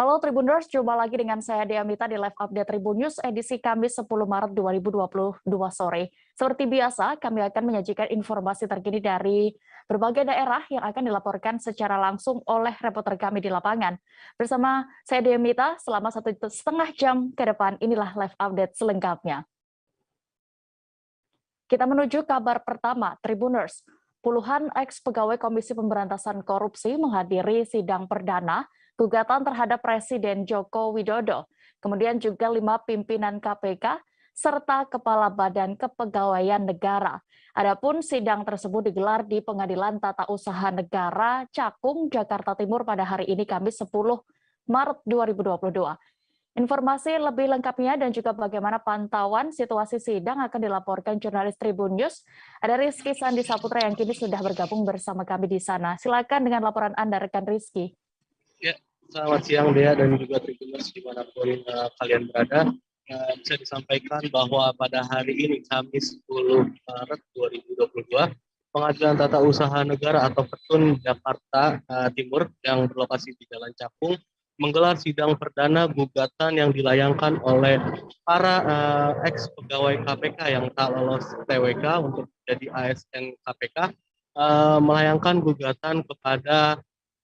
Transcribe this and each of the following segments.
Halo Tribuners, jumpa lagi dengan saya Dea Mita di Live Update Tribun News edisi Kamis 10 Maret 2022 sore. Seperti biasa, kami akan menyajikan informasi terkini dari berbagai daerah yang akan dilaporkan secara langsung oleh reporter kami di lapangan. Bersama saya Dea Mita, selama 1,5 jam ke depan, inilah Live Update selengkapnya. Kita menuju kabar pertama, Tribuners. Puluhan ex-pegawai Komisi Pemberantasan Korupsi menghadiri sidang perdana gugatan terhadap Presiden Joko Widodo, kemudian juga 5 pimpinan KPK, serta Kepala Badan Kepegawaian Negara. Adapun sidang tersebut digelar di Pengadilan Tata Usaha Negara Cakung, Jakarta Timur pada hari ini Kamis 10 Maret 2022. Informasi lebih lengkapnya dan juga bagaimana pantauan situasi sidang akan dilaporkan jurnalis Tribun News. Ada Rizky Sandi Saputra yang kini sudah bergabung bersama kami di sana. Silakan dengan laporan Anda, rekan Rizky. Ya, selamat siang Dea dan juga Tribuners dimanapun kalian berada. Bisa disampaikan bahwa pada hari ini, Kamis 10 Maret 2022, Pengadilan Tata Usaha Negara atau Petun Jakarta Timur yang berlokasi di Jalan Cakung menggelar sidang perdana gugatan yang dilayangkan oleh para ex-pegawai KPK yang tak lolos TWK untuk menjadi ASN KPK, melayangkan gugatan kepada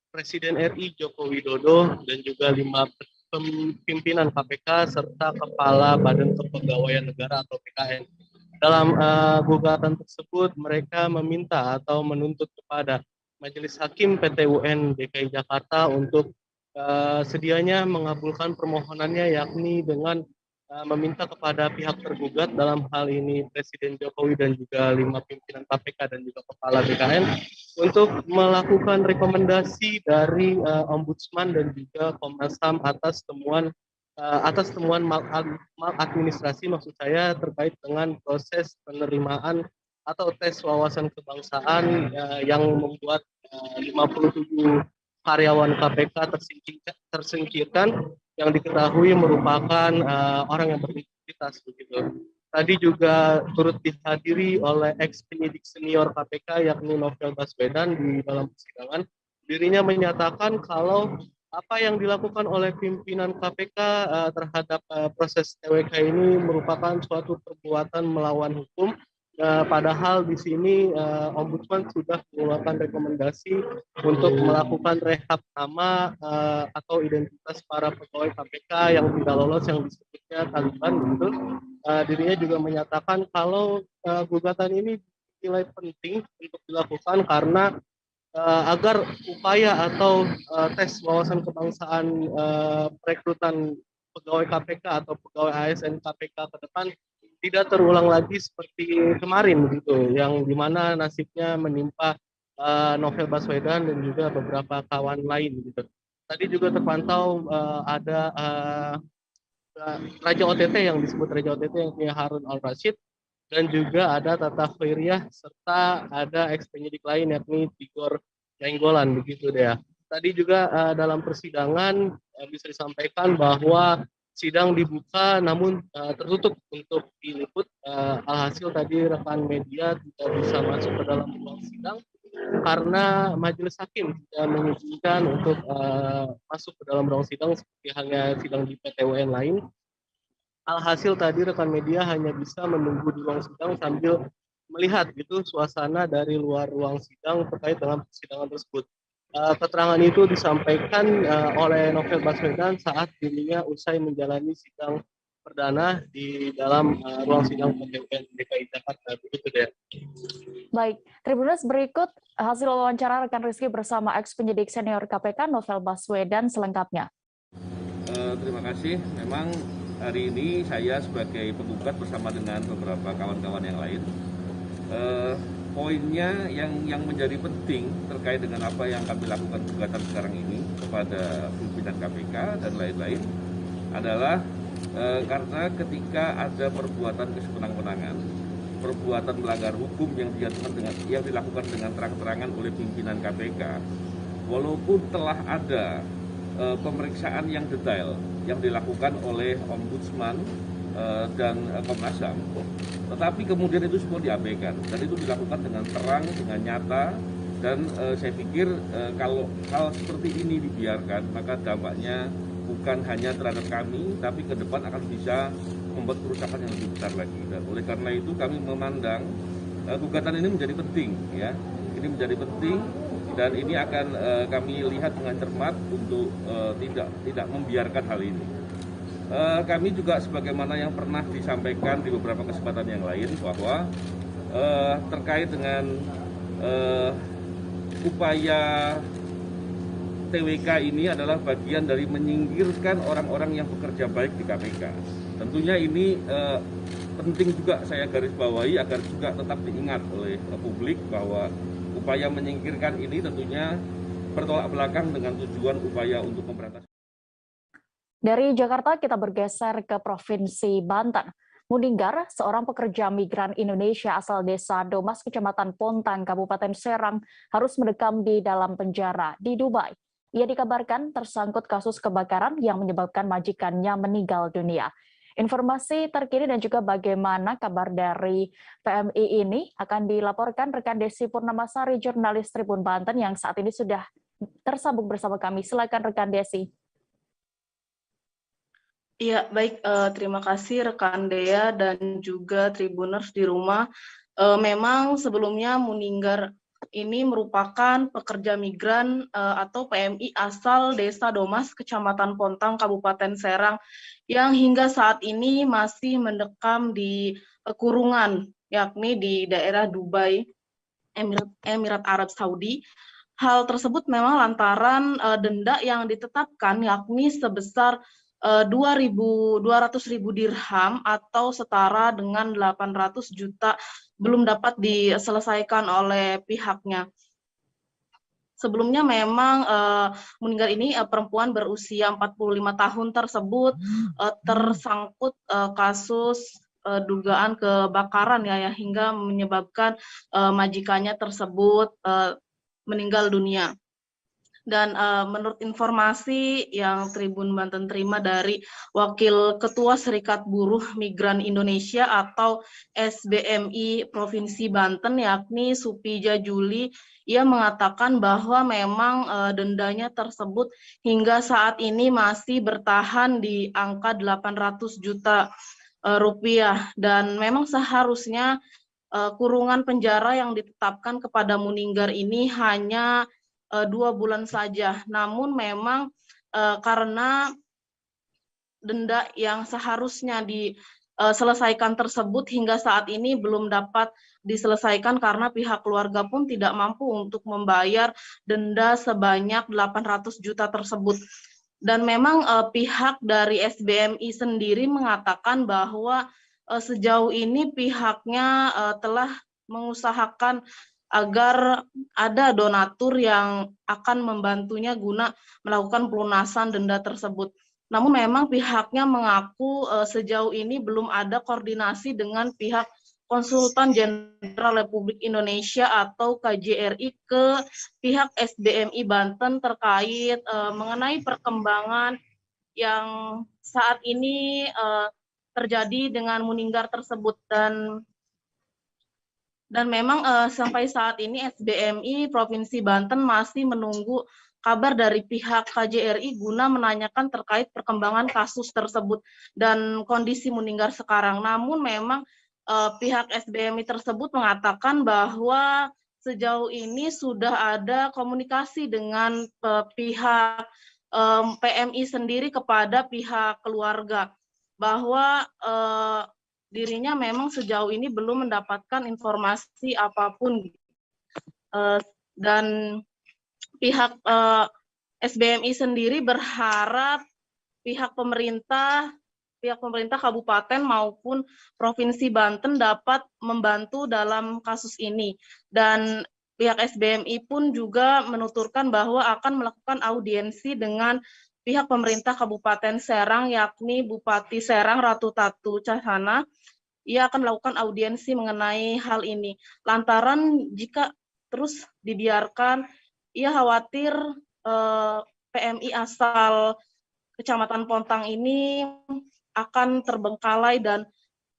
Presiden RI Joko Widodo dan juga 5 pimpinan KPK serta Kepala Badan Kepegawaian Negara atau BKN. Dalam gugatan tersebut, mereka meminta atau menuntut kepada Majelis Hakim PT UN DKI Jakarta untuk sedianya mengabulkan permohonannya, yakni dengan meminta kepada pihak tergugat, dalam hal ini Presiden Jokowi dan juga 5 pimpinan KPK dan juga Kepala BKN, untuk melakukan rekomendasi dari Ombudsman dan juga Komnas HAM atas temuan maladministrasi, maksud saya, terkait dengan proses penerimaan atau tes wawasan kebangsaan yang membuat 57 karyawan KPK tersingkirkan yang diketahui merupakan orang yang berintegritas begitu. Tadi juga turut dihadiri oleh ex-penyidik senior KPK yakni Novel Baswedan di dalam persidangan. Dirinya menyatakan kalau apa yang dilakukan oleh pimpinan KPK terhadap proses TWK ini merupakan suatu perbuatan melawan hukum. Padahal di sini Ombudsman sudah mengeluarkan rekomendasi untuk melakukan rehab nama atau identitas para pegawai KPK yang tidak lolos, yang disebutnya Taliban gitu. Dirinya juga menyatakan kalau gugatan ini dinilai penting untuk dilakukan karena agar upaya atau tes wawasan kebangsaan perekrutan pegawai KPK atau pegawai ASN KPK ke depan tidak terulang lagi seperti kemarin gitu, yang dimana nasibnya menimpa Novel Baswedan dan juga beberapa kawan lain gitu. Tadi juga terpantau ada Raja OTT yang disebut Raja OTT yang punya Harun Al-Rashid, dan juga ada Tata Khairiyah serta ada ex-penyidik lain yakni Tigor Nainggolan begitu deh. Tadi juga dalam persidangan bisa disampaikan bahwa sidang dibuka namun tertutup untuk diliput. Alhasil tadi rekan media tidak bisa masuk ke dalam ruang sidang karena majelis hakim tidak mengizinkan untuk masuk ke dalam ruang sidang seperti halnya sidang di PT UN lain. Alhasil tadi rekan media hanya bisa menunggu di ruang sidang sambil melihat gitu suasana dari luar ruang sidang terkait dengan persidangan tersebut. Keterangan itu disampaikan oleh Novel Baswedan saat dirinya usai menjalani sidang perdana di dalam ruang sidang PTUN DKI Jakarta. Begitu deh. Baik, Tribuners, berikut hasil wawancara rekan Rizky bersama ex-penyidik senior KPK Novel Baswedan selengkapnya. Terima kasih. Memang hari ini saya sebagai penggugat bersama dengan beberapa kawan-kawan yang lain, poinnya yang menjadi penting terkait dengan apa yang kami lakukan gugatan sekarang ini kepada pimpinan KPK dan lain-lain adalah karena ketika ada perbuatan kesewenang-wenangan, perbuatan melanggar hukum yang dilakukan dengan terang-terangan oleh pimpinan KPK, walaupun telah ada pemeriksaan yang detail yang dilakukan oleh Ombudsman dan Komnas HAM, tetapi kemudian itu semua diabaikan dan itu dilakukan dengan terang, dengan nyata, dan saya pikir kalau hal seperti ini dibiarkan maka dampaknya bukan hanya terhadap kami, tapi ke depan akan bisa membuat kerusakan yang lebih besar lagi. Dan oleh karena itu kami memandang gugatan ini menjadi penting, ya. Ini menjadi penting dan ini akan kami lihat dengan cermat untuk tidak membiarkan hal ini. Kami juga sebagaimana yang pernah disampaikan di beberapa kesempatan yang lain bahwa terkait dengan upaya TWK ini adalah bagian dari menyingkirkan orang-orang yang bekerja baik di KPK. Tentunya ini penting juga saya garis bawahi agar juga tetap diingat oleh publik bahwa upaya menyingkirkan ini tentunya bertolak belakang dengan tujuan upaya untuk memberantas. Dari Jakarta kita bergeser ke Provinsi Banten. Muninggar, seorang pekerja migran Indonesia asal desa Domas, Kecamatan Pontang, Kabupaten Serang, harus mendekam di dalam penjara di Dubai. Ia dikabarkan tersangkut kasus kebakaran yang menyebabkan majikannya meninggal dunia. Informasi terkini dan juga bagaimana kabar dari PMI ini akan dilaporkan rekan Desi Purnamasari, jurnalis Tribun Banten yang saat ini sudah tersambung bersama kami. Silakan rekan Desi. Iya, baik. Terima kasih rekan Dea dan juga Tribuners di rumah. Memang sebelumnya Muninggar ini merupakan pekerja migran atau PMI asal Desa Domas, Kecamatan Pontang, Kabupaten Serang, yang hingga saat ini masih mendekam di kurungan, yakni di daerah Dubai, Emirat Arab Saudi. Hal tersebut memang lantaran denda yang ditetapkan, yakni sebesar 200.000 dirham atau setara dengan 800 juta belum dapat diselesaikan oleh pihaknya. Sebelumnya memang Muninggar ini perempuan berusia 45 tahun tersebut tersangkut kasus dugaan kebakaran ya hingga menyebabkan majikannya tersebut meninggal dunia. Dan menurut informasi yang Tribun Banten terima dari Wakil Ketua Serikat Buruh Migran Indonesia atau SBMI Provinsi Banten, yakni Supija Juli, ia mengatakan bahwa memang dendanya tersebut hingga saat ini masih bertahan di angka 800 juta rupiah. Dan memang seharusnya kurungan penjara yang ditetapkan kepada Muninggar ini hanya 2 bulan saja. Namun memang karena denda yang seharusnya diselesaikan tersebut hingga saat ini belum dapat diselesaikan karena pihak keluarga pun tidak mampu untuk membayar denda sebanyak 800 juta tersebut. Dan memang pihak dari SBMI sendiri mengatakan bahwa sejauh ini pihaknya telah mengusahakan agar ada donatur yang akan membantunya guna melakukan pelunasan denda tersebut. Namun memang pihaknya mengaku sejauh ini belum ada koordinasi dengan pihak Konsultan Jenderal Republik Indonesia atau KJRI ke pihak SBMI Banten terkait mengenai perkembangan yang saat ini terjadi dengan Muninggar tersebut. Dan memang sampai saat ini SBMI Provinsi Banten masih menunggu kabar dari pihak KJRI guna menanyakan terkait perkembangan kasus tersebut dan kondisi Muninggar sekarang. Namun memang pihak SBMI tersebut mengatakan bahwa sejauh ini sudah ada komunikasi dengan pihak PMI sendiri kepada pihak keluarga bahwa dirinya memang sejauh ini belum mendapatkan informasi apapun dan pihak SBMI sendiri berharap pihak pemerintah kabupaten maupun provinsi Banten dapat membantu dalam kasus ini. Dan pihak SBMI pun juga menuturkan bahwa akan melakukan audiensi dengan pihak pemerintah Kabupaten Serang, yakni Bupati Serang Ratu Tatu Cahana. Ia akan melakukan audiensi mengenai hal ini. Lantaran jika terus dibiarkan, ia khawatir PMI asal Kecamatan Pontang ini akan terbengkalai dan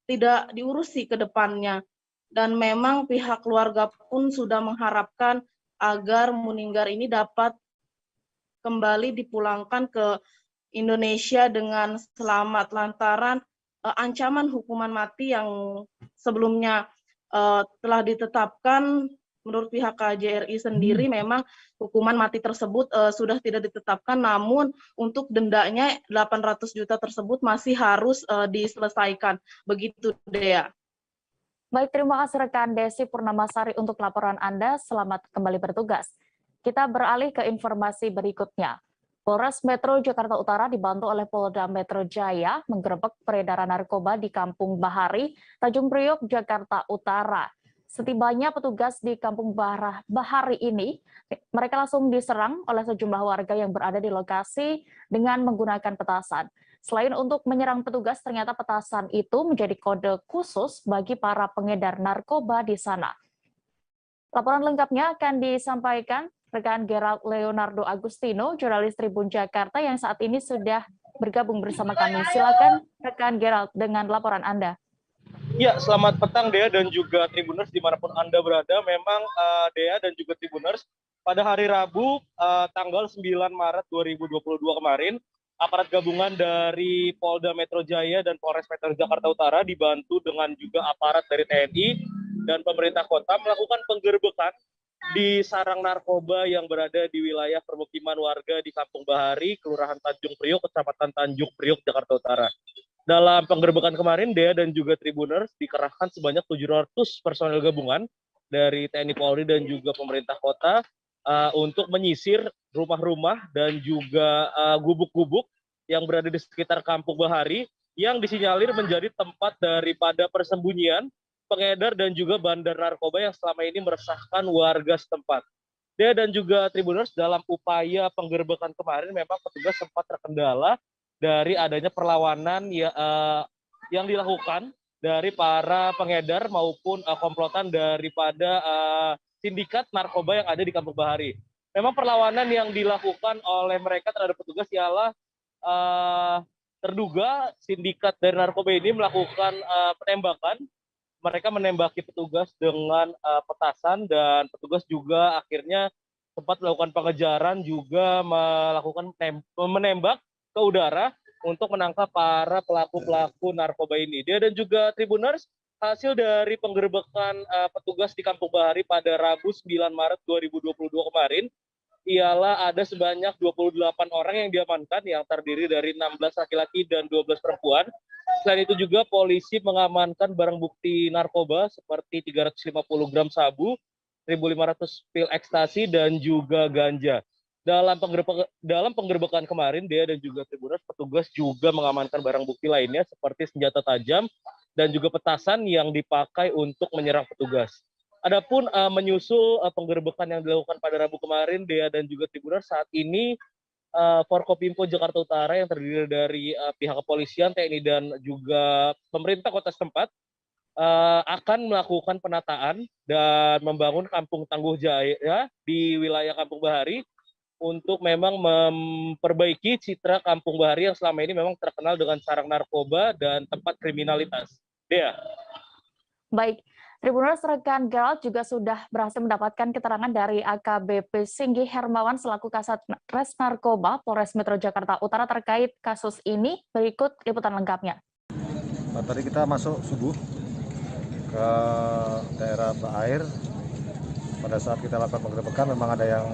tidak diurusi ke depannya. Dan memang pihak keluarga pun sudah mengharapkan agar Muninggar ini dapat kembali dipulangkan ke Indonesia dengan selamat lantaran ancaman hukuman mati yang sebelumnya telah ditetapkan. Menurut pihak KJRI sendiri memang hukuman mati tersebut sudah tidak ditetapkan, namun untuk dendanya 800 juta tersebut masih harus diselesaikan. Begitu, Dea. Baik, terima kasih rekan Desi Purnamasari untuk laporan Anda. Selamat kembali bertugas. Kita beralih ke informasi berikutnya. Polres Metro Jakarta Utara dibantu oleh Polda Metro Jaya menggerebek peredaran narkoba di Kampung Bahari, Tanjung Priok, Jakarta Utara. Setibanya petugas di Kampung Bahari ini, mereka langsung diserang oleh sejumlah warga yang berada di lokasi dengan menggunakan petasan. Selain untuk menyerang petugas, ternyata petasan itu menjadi kode khusus bagi para pengedar narkoba di sana. Laporan lengkapnya akan disampaikan rekan Gerald Leonardo Agustino, jurnalis Tribun Jakarta yang saat ini sudah bergabung bersama kami. Silakan rekan Gerald dengan laporan Anda. Ya, selamat petang Dea dan juga Tribuners dimanapun Anda berada. Memang Dea dan juga Tribuners, pada hari Rabu tanggal 9 Maret 2022 kemarin, aparat gabungan dari Polda Metro Jaya dan Polres Metro Jakarta Utara dibantu dengan juga aparat dari TNI dan pemerintah kota melakukan penggerbekan di sarang narkoba yang berada di wilayah permukiman warga di Kampung Bahari, Kelurahan Tanjung Priok, Kecamatan Tanjung Priok, Jakarta Utara. Dalam penggerbekan kemarin, Dea dan juga Tribuners dikerahkan sebanyak 700 personel gabungan dari TNI Polri dan juga pemerintah kota untuk menyisir rumah-rumah dan juga gubuk-gubuk yang berada di sekitar Kampung Bahari yang disinyalir menjadi tempat daripada persembunyian pengedar dan juga bandar narkoba yang selama ini meresahkan warga setempat. Dea dan juga Tribuners, dalam upaya penggerbekan kemarin memang petugas sempat terkendala dari adanya perlawanan yang dilakukan dari para pengedar maupun komplotan daripada sindikat narkoba yang ada di Kampung Bahari. Memang perlawanan yang dilakukan oleh mereka terhadap petugas ialah terduga sindikat dari narkoba ini melakukan penembakan. Mereka menembaki petugas dengan petasan dan petugas juga akhirnya sempat melakukan pengejaran, juga melakukan menembak ke udara untuk menangkap para pelaku-pelaku narkoba ini. Dia dan juga Tribuners, hasil dari penggerbekan petugas di Kampung Bahari pada Rabu 9 Maret 2022 kemarin ialah ada sebanyak 28 orang yang diamankan yang terdiri dari 16 laki-laki dan 12 perempuan. Selain itu juga polisi mengamankan barang bukti narkoba seperti 350 gram sabu, 1.500 pil ekstasi dan juga ganja. Dalam penggerbekan kemarin, Dea dan juga Tribuners, petugas juga mengamankan barang bukti lainnya seperti senjata tajam dan juga petasan yang dipakai untuk menyerang petugas. Adapun menyusul penggerbekan yang dilakukan pada Rabu kemarin, Dea dan juga Tribuners, saat ini Forkopimko Jakarta Utara yang terdiri dari pihak kepolisian, TNI dan juga pemerintah kota setempat akan melakukan penataan dan membangun kampung tangguh jaya di wilayah Kampung Bahari untuk memang memperbaiki citra Kampung Bahari yang selama ini memang terkenal dengan sarang narkoba dan tempat kriminalitas. Dea. Baik, Tribuners, rekan Gerald juga sudah berhasil mendapatkan keterangan dari AKBP Singgi Hermawan selaku Kasat Res Narkoba Polres Metro Jakarta Utara terkait kasus ini. Berikut liputan lengkapnya. Tadi kita masuk subuh ke daerah Air. Pada saat kita lakukan penggerbekan memang ada yang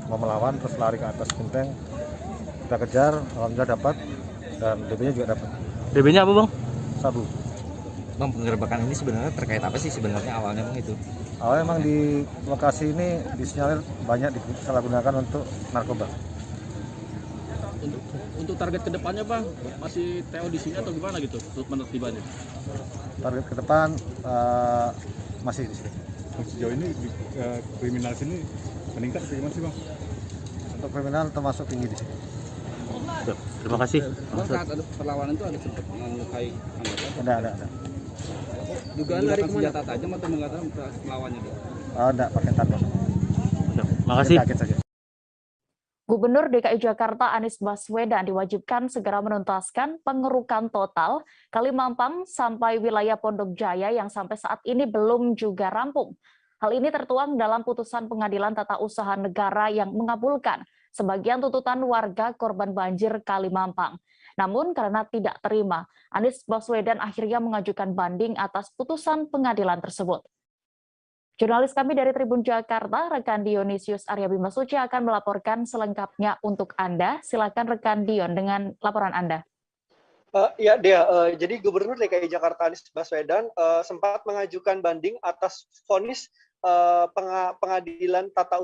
mau melawan terus lari ke atas genteng. Kita kejar, alhamdulillah dapat, dan DB-nya juga dapat. DB-nya apa, Bang? Sabu. Bang, penggerbekan ini sebenarnya terkait apa sih sebenarnya awalnya, Bang, itu? Awalnya memang di lokasi ini disinyalir banyak disalahgunakan untuk narkoba. Untuk target kedepannya, Bang, masih TO di sini atau gimana gitu untuk penertibannya? Target ke depan masih di sini. Sejauh ini kriminal sini meningkat bagaimana sih, Bang? Untuk kriminal termasuk tinggi di sini. Terima kasih. Bang, saat ada perlawanan itu ada sempat melukai anggota? Ada. Dugaan dari senjata tajam atau mengatakan melawannya, Bang? Enggak, pakai tanpa. Terima kasih. Kaget saja. Gubernur DKI Jakarta Anies Baswedan diwajibkan segera menuntaskan pengerukan total Kalimampang sampai wilayah Pondok Jaya yang sampai saat ini belum juga rampung. Hal ini tertuang dalam putusan Pengadilan Tata Usaha Negara yang mengabulkan sebagian tuntutan warga korban banjir Kali Mampang. Namun karena tidak terima, Anies Baswedan akhirnya mengajukan banding atas putusan pengadilan tersebut. Jurnalis kami dari Tribun Jakarta, rekan Dionisius Arya Bima Suci akan melaporkan selengkapnya untuk Anda. Silakan rekan Dion dengan laporan Anda. Ya, jadi Gubernur DKI Jakarta Anies Baswedan sempat mengajukan banding atas vonis Pengadilan Tata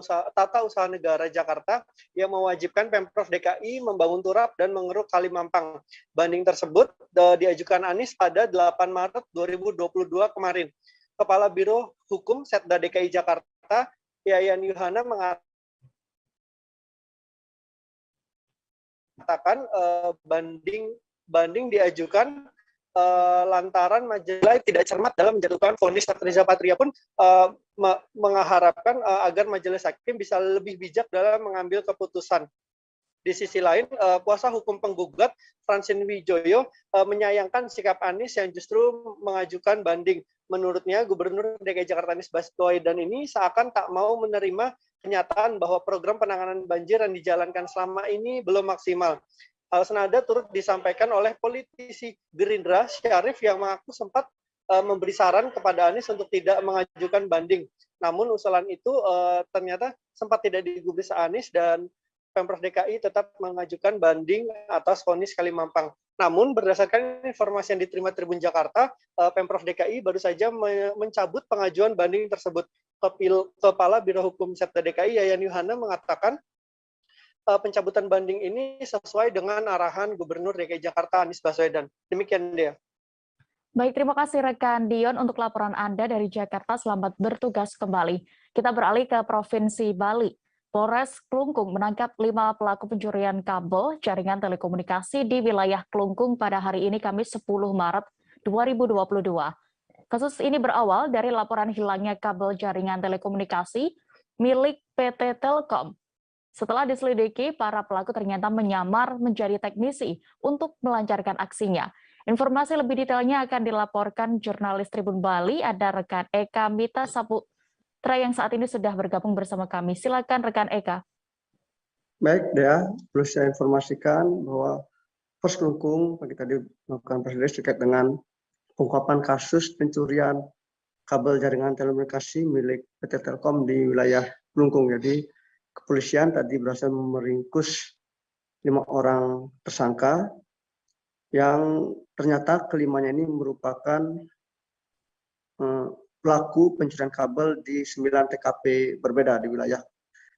Usaha Negara Jakarta yang mewajibkan Pemprov DKI membangun turap dan mengeruk Kali Mampang. Banding tersebut diajukan Anies pada 8 Maret 2022 kemarin. Kepala Biro Hukum Setda DKI Jakarta, Yayan Yuhana mengatakan banding diajukan lantaran Majelis tidak cermat dalam menjatuhkan vonis. Riza Patria pun mengharapkan agar Majelis Hakim bisa lebih bijak dalam mengambil keputusan. Di sisi lain, kuasa hukum penggugat Francine Wijoyo menyayangkan sikap Anies yang justru mengajukan banding. Menurutnya, Gubernur DKI Jakarta Anies Baswedan ini seakan tak mau menerima kenyataan bahwa program penanganan banjir yang dijalankan selama ini belum maksimal. Hal senada turut disampaikan oleh politisi Gerindra Syarif yang mengaku sempat memberi saran kepada Anies untuk tidak mengajukan banding. Namun usulan itu ternyata sempat tidak digubris Anies dan Pemprov DKI tetap mengajukan banding atas vonis Kali Mampang. Namun berdasarkan informasi yang diterima Tribun Jakarta, Pemprov DKI baru saja mencabut pengajuan banding tersebut. Kepala Biro Hukum Setda DKI Yayan Yuhana mengatakan pencabutan banding ini sesuai dengan arahan Gubernur DKI Jakarta Anies Baswedan. Demikian dia. Baik, terima kasih rekan Dion untuk laporan Anda dari Jakarta. Selamat bertugas kembali. Kita beralih ke Provinsi Bali. Polres Klungkung menangkap 5 pelaku pencurian kabel jaringan telekomunikasi di wilayah Klungkung pada hari ini Kamis 10 Maret 2022. Kasus ini berawal dari laporan hilangnya kabel jaringan telekomunikasi milik PT Telkom. Setelah diselidiki, para pelaku ternyata menyamar menjadi teknisi untuk melancarkan aksinya. Informasi lebih detailnya akan dilaporkan jurnalis Tribun Bali, ada rekan Eka Mita Saputra yang saat ini sudah bergabung bersama kami. Silakan rekan Eka. Baik, Dea, perlu saya informasikan bahwa Polres Klungkung pagi tadi melakukan proses terkait dengan pengungkapan kasus pencurian kabel jaringan telekomunikasi milik PT Telkom di wilayah Klungkung. Jadi kepolisian tadi berhasil meringkus 5 orang tersangka yang ternyata kelimanya ini merupakan pelaku pencurian kabel di 9 TKP berbeda di wilayah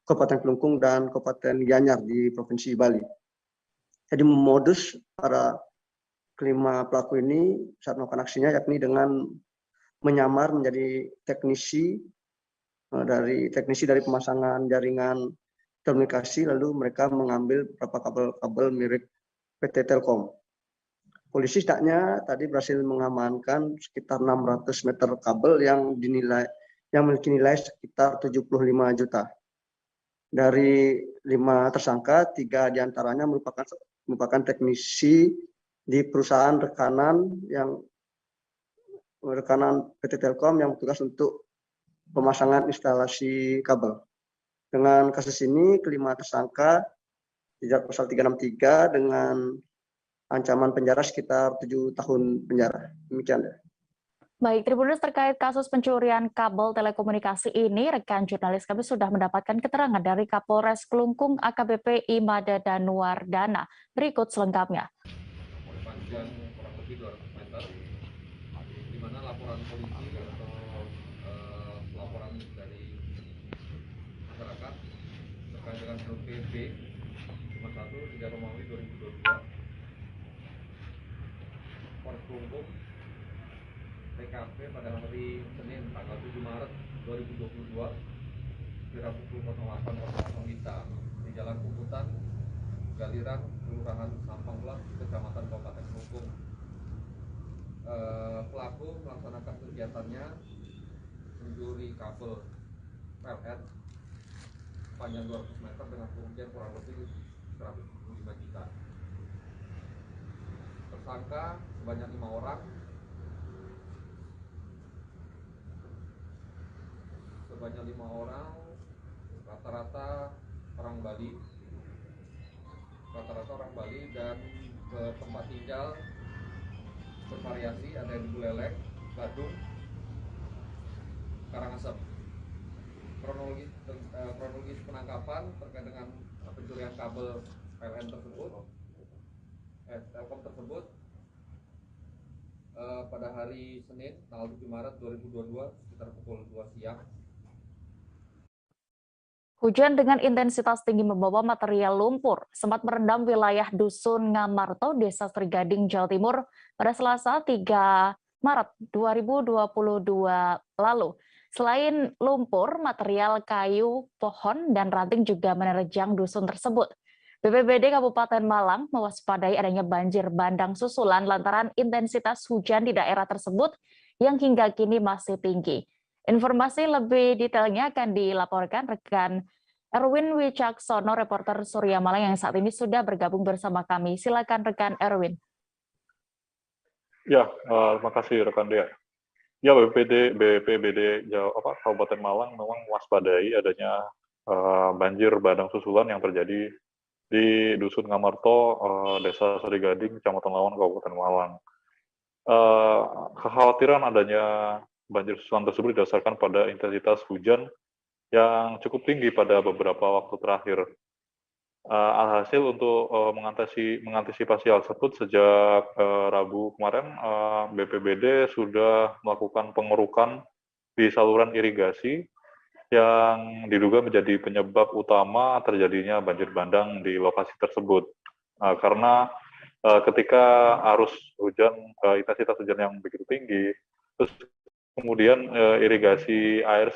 Kabupaten Klungkung dan Kabupaten Gianyar di Provinsi Bali. Jadi modus para kelima pelaku ini saat melakukan aksinya yakni dengan menyamar menjadi teknisi dari pemasangan jaringan telekomunikasi, lalu mereka mengambil beberapa kabel-kabel mirip PT Telkom. Polisi setidaknya tadi berhasil mengamankan sekitar 600 meter kabel yang memiliki nilai sekitar 75 juta. Dari 5 tersangka, 3 diantaranya merupakan teknisi di perusahaan rekanan PT Telkom yang bertugas untuk pemasangan instalasi kabel. Dengan kasus ini, kelima tersangka dijerat pasal 363 dengan ancaman penjara sekitar 7 tahun penjara. Demikian. Baik, Tribuners, terkait kasus pencurian kabel telekomunikasi ini, rekan jurnalis kami sudah mendapatkan keterangan dari Kapolres Klungkung AKBP Imada Danuardana. Berikut selengkapnya. Panjang kurang lebih 200 meter, di mana laporan polisi atau laporan dari masyarakat terkait dengan LPB 51 3 Romawi 2022 Polres Klungkung TKP pada hari Senin tanggal 7 Maret 2022 kira pukul 08.00 WITA di Jalan Puputan, Galiran, Kelurahan Sampang Belas, Kecamatan Kabupaten Klungkung. Pelaku melaksanakan kegiatannya mencuri kabel PLN panjang 200 meter dengan kerugian kurang lebih 175 juta. Tersangka sebanyak 5 orang, rata-rata orang Bali rata-rata orang Bali, dan ke tempat tinggal bervariasi, ada yang di Buleleng, Badung, Karangasem. Kronologis penangkapan terkait dengan pencurian kabel PLN tersebut, Telkom tersebut, pada hari Senin tanggal 7 Maret 2022 sekitar pukul 2 siang. Hujan dengan intensitas tinggi membawa material lumpur sempat merendam wilayah Dusun Ngamarto, Desa Serigading, Jawa Timur pada Selasa 3 Maret 2022 lalu. Selain lumpur, material kayu, pohon, dan ranting juga menerjang dusun tersebut. BPBD Kabupaten Malang mewaspadai adanya banjir bandang susulan lantaran intensitas hujan di daerah tersebut yang hingga kini masih tinggi. Informasi lebih detailnya akan dilaporkan rekan Erwin Wicaksono, reporter Surya Malang yang saat ini sudah bergabung bersama kami. Silakan rekan Erwin. Ya, terima kasih rekan Dea. Ya, BPBD Kabupaten Malang memang mewaspadai adanya banjir bandang susulan yang terjadi di Dusun Ngamarto, Desa Serigading, Kecamatan Lawan, Kabupaten Malang. Kekhawatiran adanya banjir susulan tersebut didasarkan pada intensitas hujan yang cukup tinggi pada beberapa waktu terakhir. Alhasil untuk mengantisipasi hal tersebut sejak Rabu kemarin, BPBD sudah melakukan pengerukan di saluran irigasi yang diduga menjadi penyebab utama terjadinya banjir bandang di lokasi tersebut. Karena ketika arus hujan, intensitas hujan yang begitu tinggi, terus kemudian irigasi air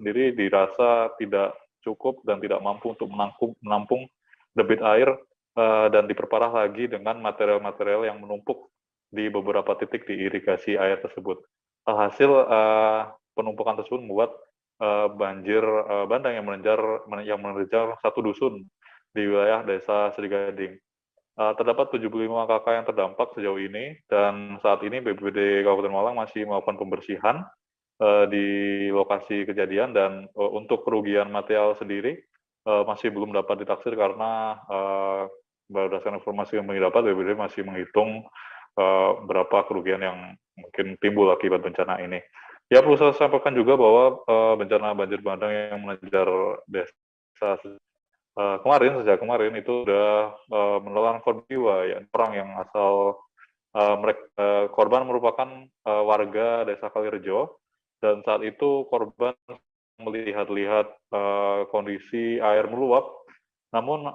sendiri dirasa tidak cukup dan tidak mampu untuk menampung debit air, dan diperparah lagi dengan material-material yang menumpuk di beberapa titik di irigasi air tersebut. Alhasil penumpukan tersebut membuat banjir bandang yang menerjang satu dusun di wilayah Desa Serigading. Terdapat 75 KK yang terdampak sejauh ini, dan saat ini BPBD Kabupaten Malang masih melakukan pembersihan di lokasi kejadian, dan untuk kerugian material sendiri masih belum dapat ditaksir karena berdasarkan informasi yang kami dapat, BPBD masih menghitung berapa kerugian yang mungkin timbul akibat bencana ini. Ya, perlu saya sampaikan juga bahwa bencana banjir bandang yang menerjang desa sejak kemarin itu sudah menelan korban jiwa, ya, orang yang asal korban merupakan warga Desa Kalirejo, dan saat itu korban melihat-lihat kondisi air meluap, namun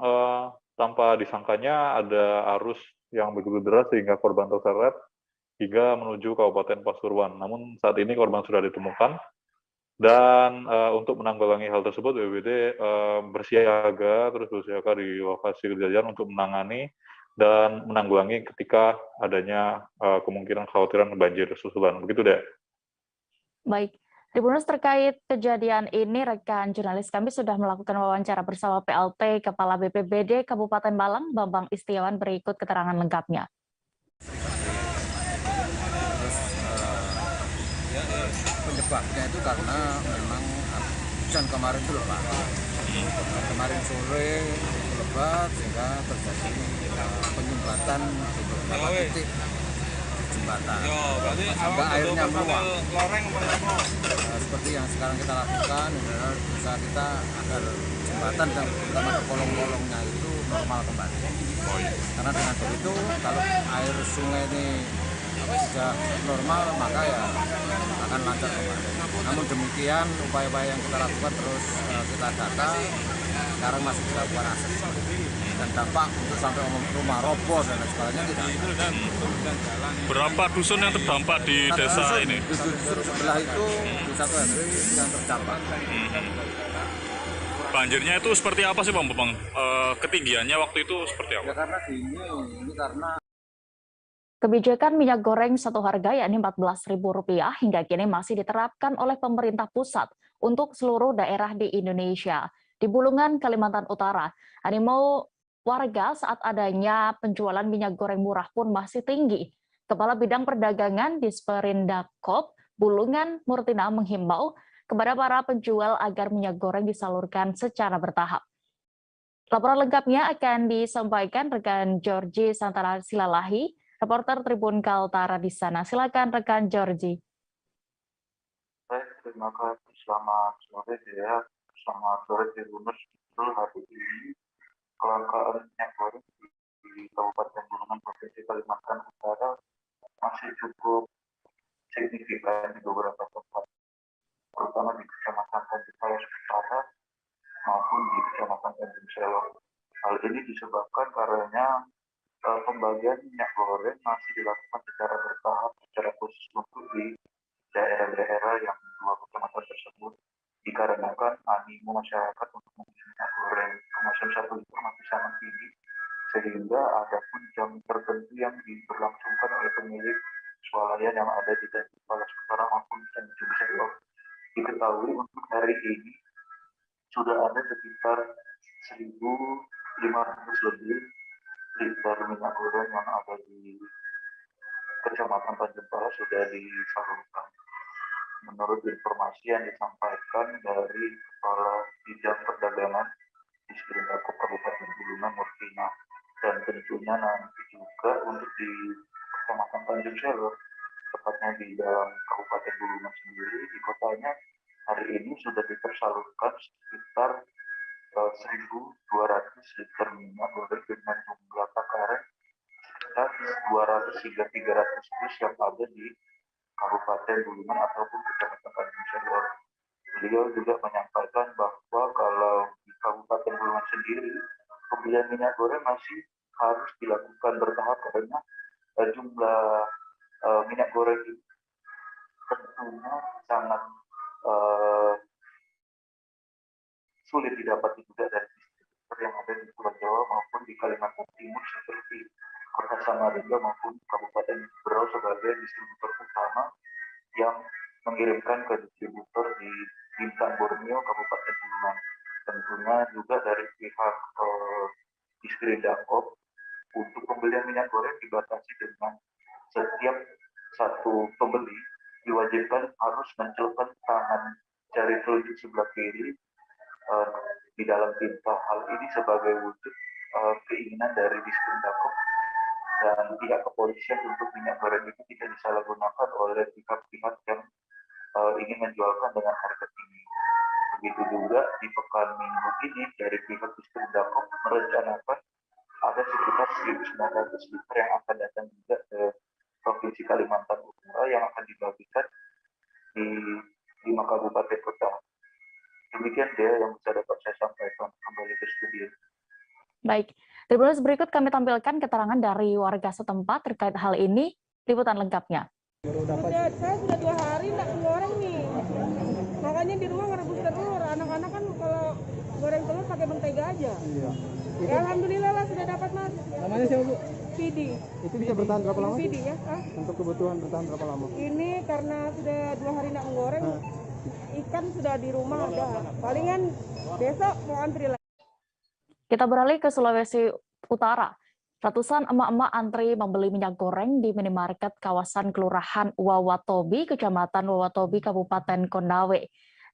tanpa disangkanya ada arus yang begitu deras sehingga korban terseret hingga menuju Kabupaten Pasuruan. Namun saat ini korban sudah ditemukan. Dan untuk menanggulangi hal tersebut, BPBD bersiaga di lokasi kejadian untuk menangani dan menanggulangi ketika adanya kemungkinan kekhawatiran banjir susulan. Begitu deh. Baik, Tribuners, terkait kejadian ini, rekan jurnalis kami sudah melakukan wawancara bersama PLT Kepala BPBD Kabupaten Malang, Bambang Istiawan. Berikut keterangan lengkapnya. Penyebabnya itu karena memang hujan kemarin itu lebat. Kemarin sore lebat sehingga terjadi penyumbatan di beberapa titik di jembatan. Sampai airnya meluap. Seperti yang sekarang kita lakukan adalah usaha kita agar jembatan dan terutama kolong-kolongnya itu normal kembali. Karena dengan begitu kalau air sungai ini sudah normal, maka ya akan lancar kembali. Namun demikian, upaya-upaya yang kita lakukan terus kita data, sekarang masih kita lakukan asesmen. Dan dampak untuk sampai rumah roboh dan lain sebagainya tidak. Berapa dusun yang terdampak di desa ini? Dusun sebelah itu, satu RW yang terdampak. Banjirnya itu seperti apa sih Bang? Ketinggiannya waktu itu seperti apa? Ya karena ini karena Kebijakan minyak goreng satu harga yakni Rp14.000 hingga kini masih diterapkan oleh pemerintah pusat untuk seluruh daerah di Indonesia. Di Bulungan, Kalimantan Utara, animo warga saat adanya penjualan minyak goreng murah pun masih tinggi. Kepala Bidang Perdagangan Disperindakop Bulungan, Murtina, menghimbau kepada para penjual agar minyak goreng disalurkan secara bertahap. Laporan lengkapnya akan disampaikan rekan Georgie Santara Silalahi, reporter Tribun Kaltara di sana. Silakan rekan Georgie. Baik, terima kasih. Selamat sore ya. Selamat sore Tribuners. Betul, hari ini kelangkaan minyak goreng di Kabupaten Bulungan Provinsi Kalimantan Utara masih cukup signifikan di beberapa tempat, terutama di Kecamatan Tanjung Palas Utara maupun di Kecamatan Tanjung Selong. Hal ini disebabkan karena pembagian minyak goreng masih dilakukan secara bertahap, secara khusus untuk di daerah-daerah yang dua kecamatan tersebut, dikarenakan animo masyarakat untuk membeli minyak goreng kemasan 1 liter masih sangat tinggi, sehingga ada pun jam tertentu yang diberlangsungkan oleh pemilik swalayan yang ada di Tanjung Palas Utara maupun Tanjung Selong. Diketahui untuk hari ini sudah ada sekitar 1.500 lebih liter minyak goreng yang ada di Kecamatan Tanjung Palas sudah disalurkan. Menurut informasi yang disampaikan dari Kepala Bidang Perdagangan di Disperindak Kabupaten Bulungan Murtina, dan tentunya nanti juga untuk di Kecamatan Tanjung Selong, tepatnya di dalam Kabupaten Bulungan sendiri, di kotanya hari ini sudah dipersalurkan sekitar 1.200 liter minyak goreng dengan jumlah takaran sekitar 200 hingga 300 bus yang ada di Kabupaten Bulungan ataupun Kecamatan Tanjung Selong. Beliau juga menyampaikan bahwa kalau di Kabupaten Bulungan sendiri, pembelian minyak goreng masih harus dilakukan bertahap karena jumlah minyak goreng itu tentunya sangat sulit didapati juga dari distributor yang ada di Pulau Jawa maupun di Kalimantan Timur seperti Kota Samarinda maupun Kabupaten Berau sebagai distributor utama yang mengirimkan ke distributor di Bintang Borneo, Kabupaten Bulungan. Tentunya juga dari pihak Disperindak untuk pembelian minyak goreng dibatasi dengan setiap satu pembeli diwajibkan harus mencelupkan tangan jari telunjuk sebelah kiri di dalam tinta. Hal ini sebagai wujud keinginan dari Disperindak dan pihak kepolisian untuk minyak goreng itu tidak disalahgunakan oleh pihak-pihak yang ingin menjualkan dengan harga tinggi. Begitu juga di pekan minggu ini dari pihak Disperindak merencanakan ada sekitar 1.900 liter yang akan datang juga ke Provinsi Kalimantan Utara yang akan dibagikan di 5 kabupaten kota. Demikian dia yang bisa dapat saya sampaikan. Kembali ke studio. Baik, Tribuners berikut kami tampilkan keterangan dari warga setempat terkait hal ini. Liputan lengkapnya. Saya sudah 2 hari nggak goreng nih, makanya di rumah ngerebus telur. Anak-anak kan kalau goreng telur pakai mentega aja. Iya. Ya, alhamdulillah lah sudah dapat, Mas. Namanya siapa, Bu? Pidi. Itu bisa bertahan berapa lama? Pidi ya. Untuk kebutuhan bertahan berapa lama? Ini karena sudah 2 hari nggak goreng, ikan sudah di rumah ada. Palingan besok mau antri lagi. Kita beralih ke Sulawesi Utara. Ratusan emak-emak antri membeli minyak goreng di minimarket kawasan Kelurahan Wawatobi, Kecamatan Wawatobi, Kabupaten Konawe.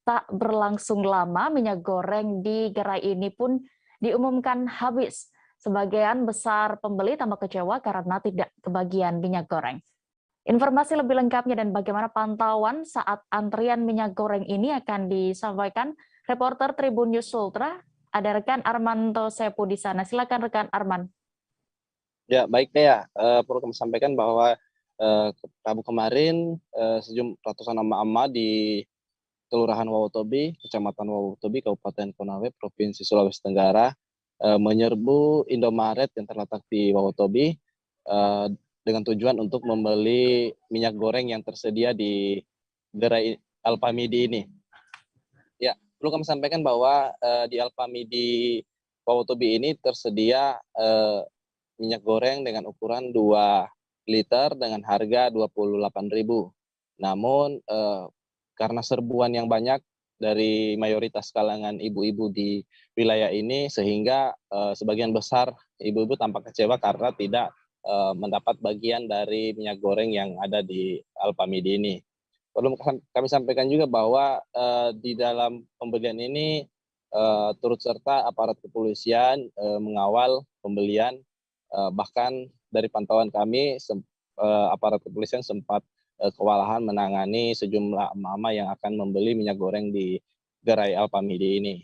Tak berlangsung lama, minyak goreng di gerai ini pun diumumkan habis. Sebagian besar pembeli tambah kecewa karena tidak kebagian minyak goreng. Informasi lebih lengkapnya dan bagaimana pantauan saat antrian minyak goreng ini akan disampaikan reporter Tribun News Ultra. Ada rekan Armanto Sepu di sana. Silakan rekan Arman. Ya, baik Dea. Perlu kami sampaikan bahwa Rabu kemarin ratusan emak-emak di Kelurahan Wawatobi, Kecamatan Wawatobi, Kabupaten Konawe, Provinsi Sulawesi Tenggara, menyerbu Indomaret yang terletak di Wawatobi dengan tujuan untuk membeli minyak goreng yang tersedia di gerai Alpamidi ini. Ya, perlu kami sampaikan bahwa di Alpamidi Wawatobi ini tersedia minyak goreng dengan ukuran 2 liter dengan harga 28.000. Namun karena serbuan yang banyak dari mayoritas kalangan ibu-ibu di wilayah ini, sehingga sebagian besar ibu-ibu tampak kecewa karena tidak mendapat bagian dari minyak goreng yang ada di Alpamidi ini. Perlu kami sampaikan juga bahwa di dalam pembelian ini turut serta aparat kepolisian mengawal pembelian, bahkan dari pantauan kami aparat kepolisian sempat kewalahan menangani sejumlah emak-emak yang akan membeli minyak goreng di gerai Alpamidi ini.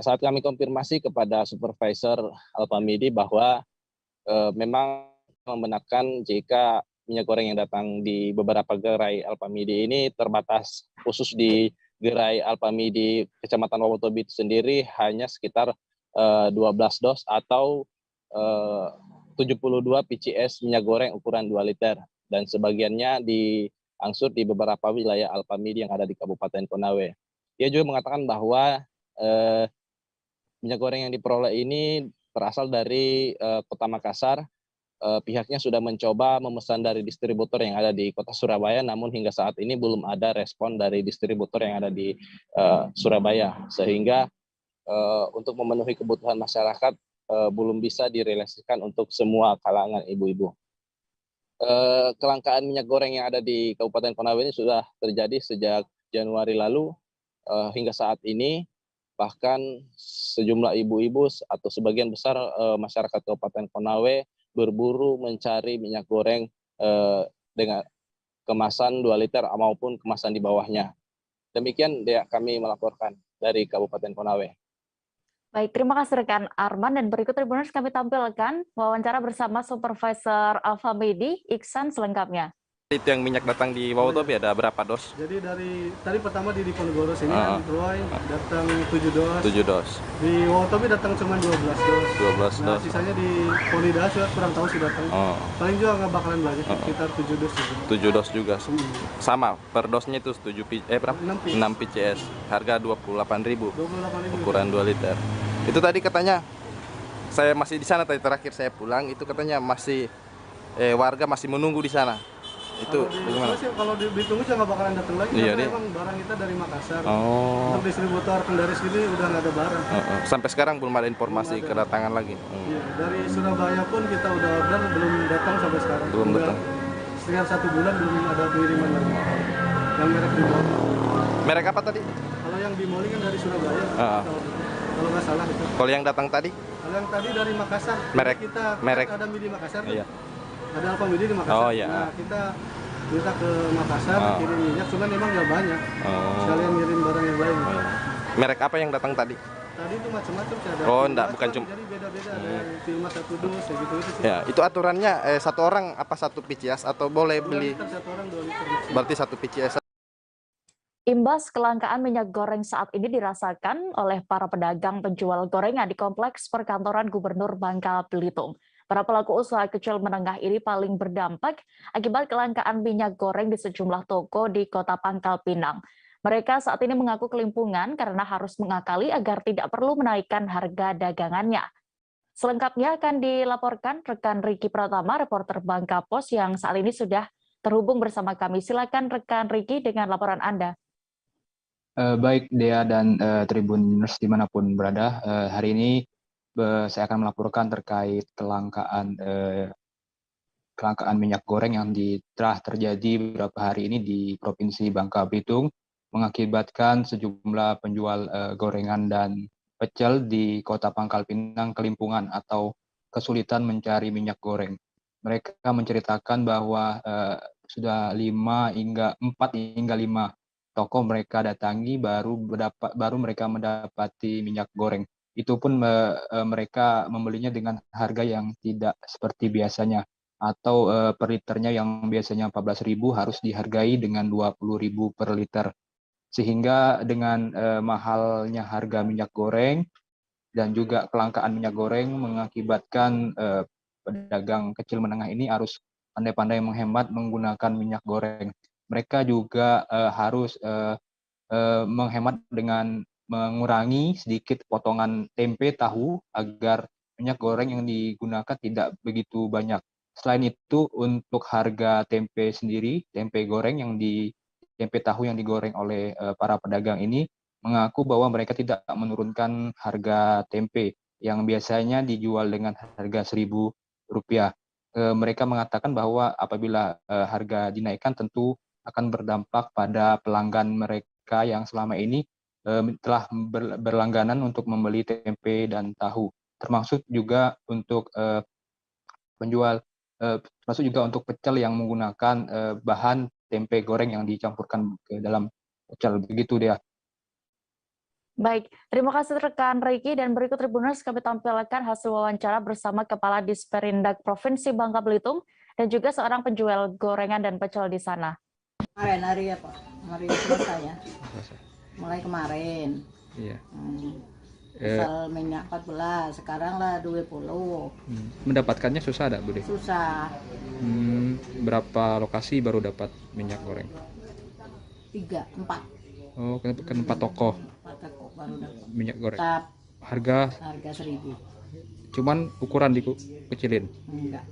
Saat kami konfirmasi kepada supervisor Alpamidi bahwa memang membenarkan jika minyak goreng yang datang di beberapa gerai Alpamidi ini terbatas, khusus di gerai Alpamidi Kecamatan Wowotobi itu sendiri hanya sekitar 12 dos atau 72 PCS minyak goreng ukuran 2 liter, dan sebagiannya diangsur di beberapa wilayah Alpamidi yang ada di Kabupaten Konawe. Dia juga mengatakan bahwa minyak goreng yang diperoleh ini berasal dari Kota Makassar. Pihaknya sudah mencoba memesan dari distributor yang ada di Kota Surabaya, namun hingga saat ini belum ada respon dari distributor yang ada di Surabaya, sehingga untuk memenuhi kebutuhan masyarakat belum bisa direalisasikan untuk semua kalangan ibu-ibu. Kelangkaan minyak goreng yang ada di Kabupaten Konawe ini sudah terjadi sejak Januari lalu hingga saat ini. Bahkan sejumlah ibu-ibu atau sebagian besar masyarakat Kabupaten Konawe berburu mencari minyak goreng dengan kemasan 2 liter maupun kemasan di bawahnya. Demikian kami melaporkan dari Kabupaten Konawe. Baik, terima kasih rekan Arman, dan berikut Tribuners kami tampilkan wawancara bersama Supervisor Alpamidi, Iksan selengkapnya. Itu yang minyak datang di Wowotobi ada berapa dos? Jadi dari tadi pertama di Diponegoro sini Troy datang 7 dos. 7 dos. Di Wowotobi datang cuma 12 dos. 12 Nah, dos. sisanya di Polida sudah kurang tahu sudah datang. Paling juga nggak bakalan banyak, sekitar 7 dos juga. 7 dos juga. Sama, per dosnya itu 6 PCS. Harga 28.000. 28.000. Ukuran 2 liter. Itu tadi katanya saya masih di sana tadi, terakhir saya pulang itu katanya masih warga masih menunggu di sana. Itu bagaimana? Kalau ditunggu juga nggak bakalan datang lagi, karena emang barang kita dari Makassar. Untuk distributor Kendaris ini udah nggak ada barang. Sampai sekarang belum ada informasi kedatangan lagi. Iya, dari Surabaya pun kita udah order, belum datang sampai sekarang. Belum datang. Sekitar 1 bulan belum ada pengiriman lagi. Yang merek Bimoli. Merek apa tadi? Kalau yang Bimoli kan dari Surabaya. Kalau nggak salah itu. Kalau yang datang tadi? Kalau yang tadi dari Makassar. Merek. Kita ada Midi Makassar. Iya. Ada Alpamidi di Makassar. Oh iya. Nah, kita minta ke Makassar kirim minyak, cuman memang nggak banyak. Sekalian ngirim barang yang lain. Merek apa yang datang tadi? Tadi itu macam-macam sih, ada. Enggak, bukan cuma. Jadi beda-beda, ada yang Filma 1 dus ya gitu sih. Ya, itu aturannya satu orang apa satu PCS atau boleh beli? 2 liter, satu orang 2 liter. Berarti satu PCS. Imbas kelangkaan minyak goreng saat ini dirasakan oleh para pedagang penjual gorengan di Kompleks Perkantoran Gubernur Bangka Belitung. Para pelaku usaha kecil menengah ini paling berdampak akibat kelangkaan minyak goreng di sejumlah toko di Kota Pangkal Pinang. Mereka saat ini mengaku kelimpungan karena harus mengakali agar tidak perlu menaikkan harga dagangannya. Selengkapnya akan dilaporkan rekan Riki Pratama, reporter Bangka Pos yang saat ini sudah terhubung bersama kami. Silakan rekan Riki dengan laporan Anda. Baik Dea dan Tribuners dimanapun berada, hari ini saya akan melaporkan terkait kelangkaan minyak goreng yang telah terjadi beberapa hari ini di Provinsi Bangka Belitung, mengakibatkan sejumlah penjual gorengan dan pecel di Kota Pangkal Pinang kelimpungan atau kesulitan mencari minyak goreng. Mereka menceritakan bahwa sudah 4 hingga 5 toko mereka datangi baru mereka mendapati minyak goreng. Itu pun mereka membelinya dengan harga yang tidak seperti biasanya, atau per liternya yang biasanya 14.000 harus dihargai dengan 20.000 per liter. Sehingga dengan mahalnya harga minyak goreng dan juga kelangkaan minyak goreng mengakibatkan pedagang kecil menengah ini harus pandai-pandai menghemat menggunakan minyak goreng. Mereka juga harus menghemat dengan mengurangi sedikit potongan tempe tahu agar minyak goreng yang digunakan tidak begitu banyak. Selain itu, untuk harga tempe sendiri, tempe tahu yang digoreng oleh para pedagang ini mengaku bahwa mereka tidak menurunkan harga tempe yang biasanya dijual dengan harga Rp1.000. Mereka mengatakan bahwa apabila harga dinaikkan tentu akan berdampak pada pelanggan mereka yang selama ini telah berlangganan untuk membeli tempe dan tahu, termasuk juga untuk penjual, termasuk juga untuk pecel yang menggunakan bahan tempe goreng yang dicampurkan ke dalam pecel, begitu dia. Baik, terima kasih rekan Ricky, dan berikut Tribuners kami tampilkan hasil wawancara bersama Kepala Disperindak Provinsi Bangka Belitung dan juga seorang penjual gorengan dan pecel di sana. Kemarin hari apa? Hari Selasa ya. Mulai kemarin. Iya. Asal minyak 14, sekarang lah 20. Mendapatkannya susah ada, Bude? Susah. Berapa lokasi baru dapat minyak goreng? 3, 4. Oh, kan 4 toko. 4 toko baru dapat. Minyak goreng. Tetap Harga 1.000. cuman ukuran dikecilin. Enggak.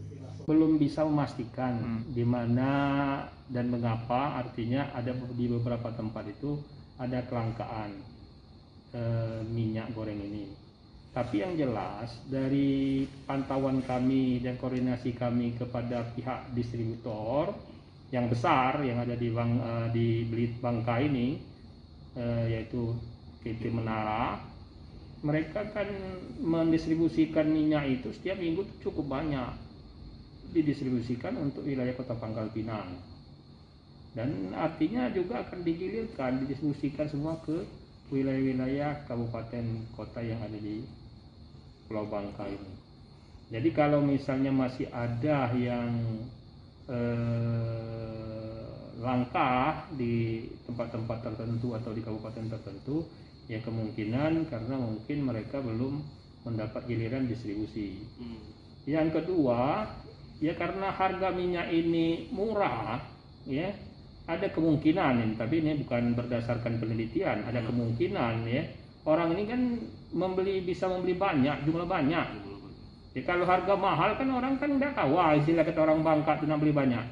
Belum bisa memastikan di mana dan mengapa, artinya ada di beberapa tempat itu ada kelangkaan minyak goreng ini. Tapi yang jelas dari pantauan kami dan koordinasi kami kepada pihak distributor yang besar yang ada di Bangka ini, yaitu PT Menara, mereka kan mendistribusikan minyak itu setiap minggu cukup banyak, didistribusikan untuk wilayah Kota Pangkal Pinang, dan artinya juga akan digilirkan, didistribusikan semua ke wilayah-wilayah kabupaten kota yang ada di Pulau Bangka ini. Jadi kalau misalnya masih ada yang langka di tempat-tempat tertentu atau di kabupaten tertentu, ya kemungkinan karena mungkin mereka belum mendapat giliran distribusi. Yang kedua, ya karena harga minyak ini murah, ya ada kemungkinan, tapi ini bukan berdasarkan penelitian, ada kemungkinan ya orang ini kan bisa membeli banyak, jumlah banyak. Ya kalau harga mahal kan orang kan nggak tahu, istilah kata orang Bangka itu beli banyak.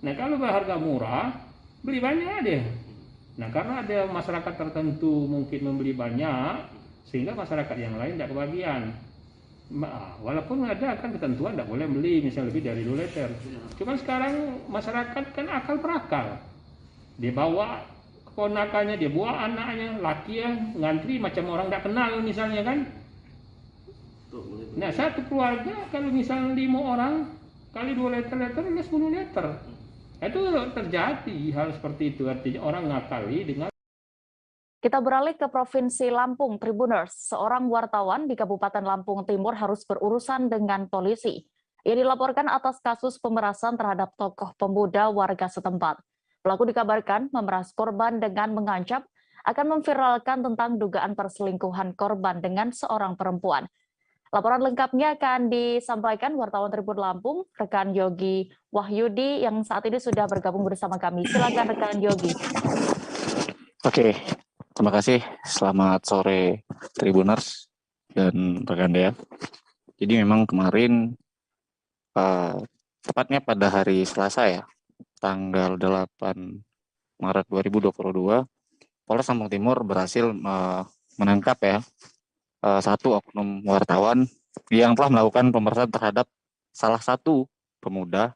Nah kalau harga murah, beli banyak deh. Nah karena ada masyarakat tertentu mungkin membeli banyak, sehingga masyarakat yang lain tidak kebagian. Walaupun ada kan ketentuan tidak boleh beli misalnya lebih dari 2 liter. Cuma sekarang masyarakat kan akal perakal. Dia bawa keponakannya, dia bawa anaknya, laki ya, ngantri macam orang tidak kenal misalnya kan. Nah satu keluarga kalau misalnya 5 orang kali 2 liter 10 liter. Itu terjadi hal seperti itu, artinya orang ngakali dengan. Kita beralih ke Provinsi Lampung, Tribuners. Seorang wartawan di Kabupaten Lampung Timur harus berurusan dengan polisi. Ia dilaporkan atas kasus pemerasan terhadap tokoh pemuda warga setempat. Pelaku dikabarkan memeras korban dengan mengancam akan memviralkan tentang dugaan perselingkuhan korban dengan seorang perempuan. Laporan lengkapnya akan disampaikan wartawan Tribun Lampung, rekan Yogi Wahyudi yang saat ini sudah bergabung bersama kami. Silakan rekan Yogi. Oke, terima kasih. Selamat sore Tribuners dan rekan Dea. Jadi memang kemarin tepatnya pada hari Selasa ya, tanggal 8 Maret 2022, Polres Lampung Timur berhasil menangkap ya satu oknum wartawan yang telah melakukan pemerasan terhadap salah satu pemuda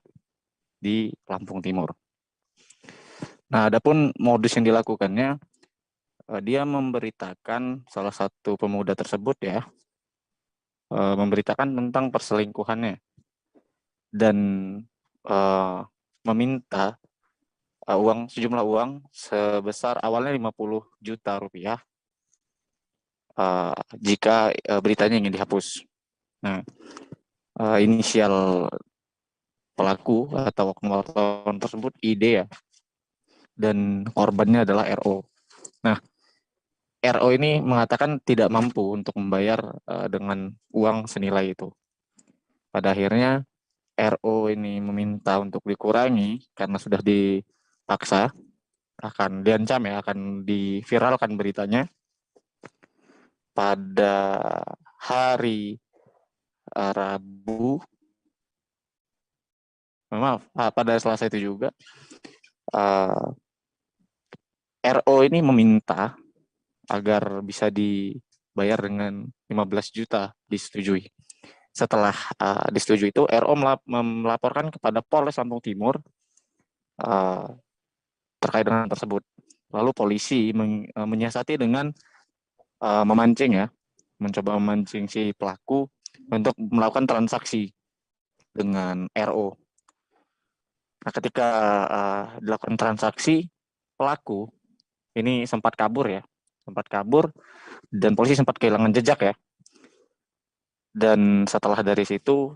di Lampung Timur. Nah, adapun modus yang dilakukannya, dia memberitakan salah satu pemuda tersebut ya, memberitakan tentang perselingkuhannya dan meminta sejumlah uang sebesar awalnya 50 juta rupiah jika beritanya ingin dihapus. Nah, inisial pelaku atau oknum wartawan tersebut ID ya, dan korbannya adalah RO. Nah, RO ini mengatakan tidak mampu untuk membayar dengan uang senilai itu. Pada akhirnya RO ini meminta untuk dikurangi karena sudah dipaksa, akan diancam ya, akan diviralkan beritanya pada hari Rabu, pada Selasa itu juga. RO ini meminta agar bisa dibayar dengan 15 juta disetujui. Setelah disetujui itu, RO melaporkan kepada Polres Lampung Timur terkait dengan tersebut. Lalu polisi menyiasati dengan memancing ya, mencoba memancing si pelaku untuk melakukan transaksi dengan RO. Nah, ketika dilakukan transaksi, pelaku ini sempat kabur dan polisi sempat kehilangan jejak ya. Dan setelah dari situ,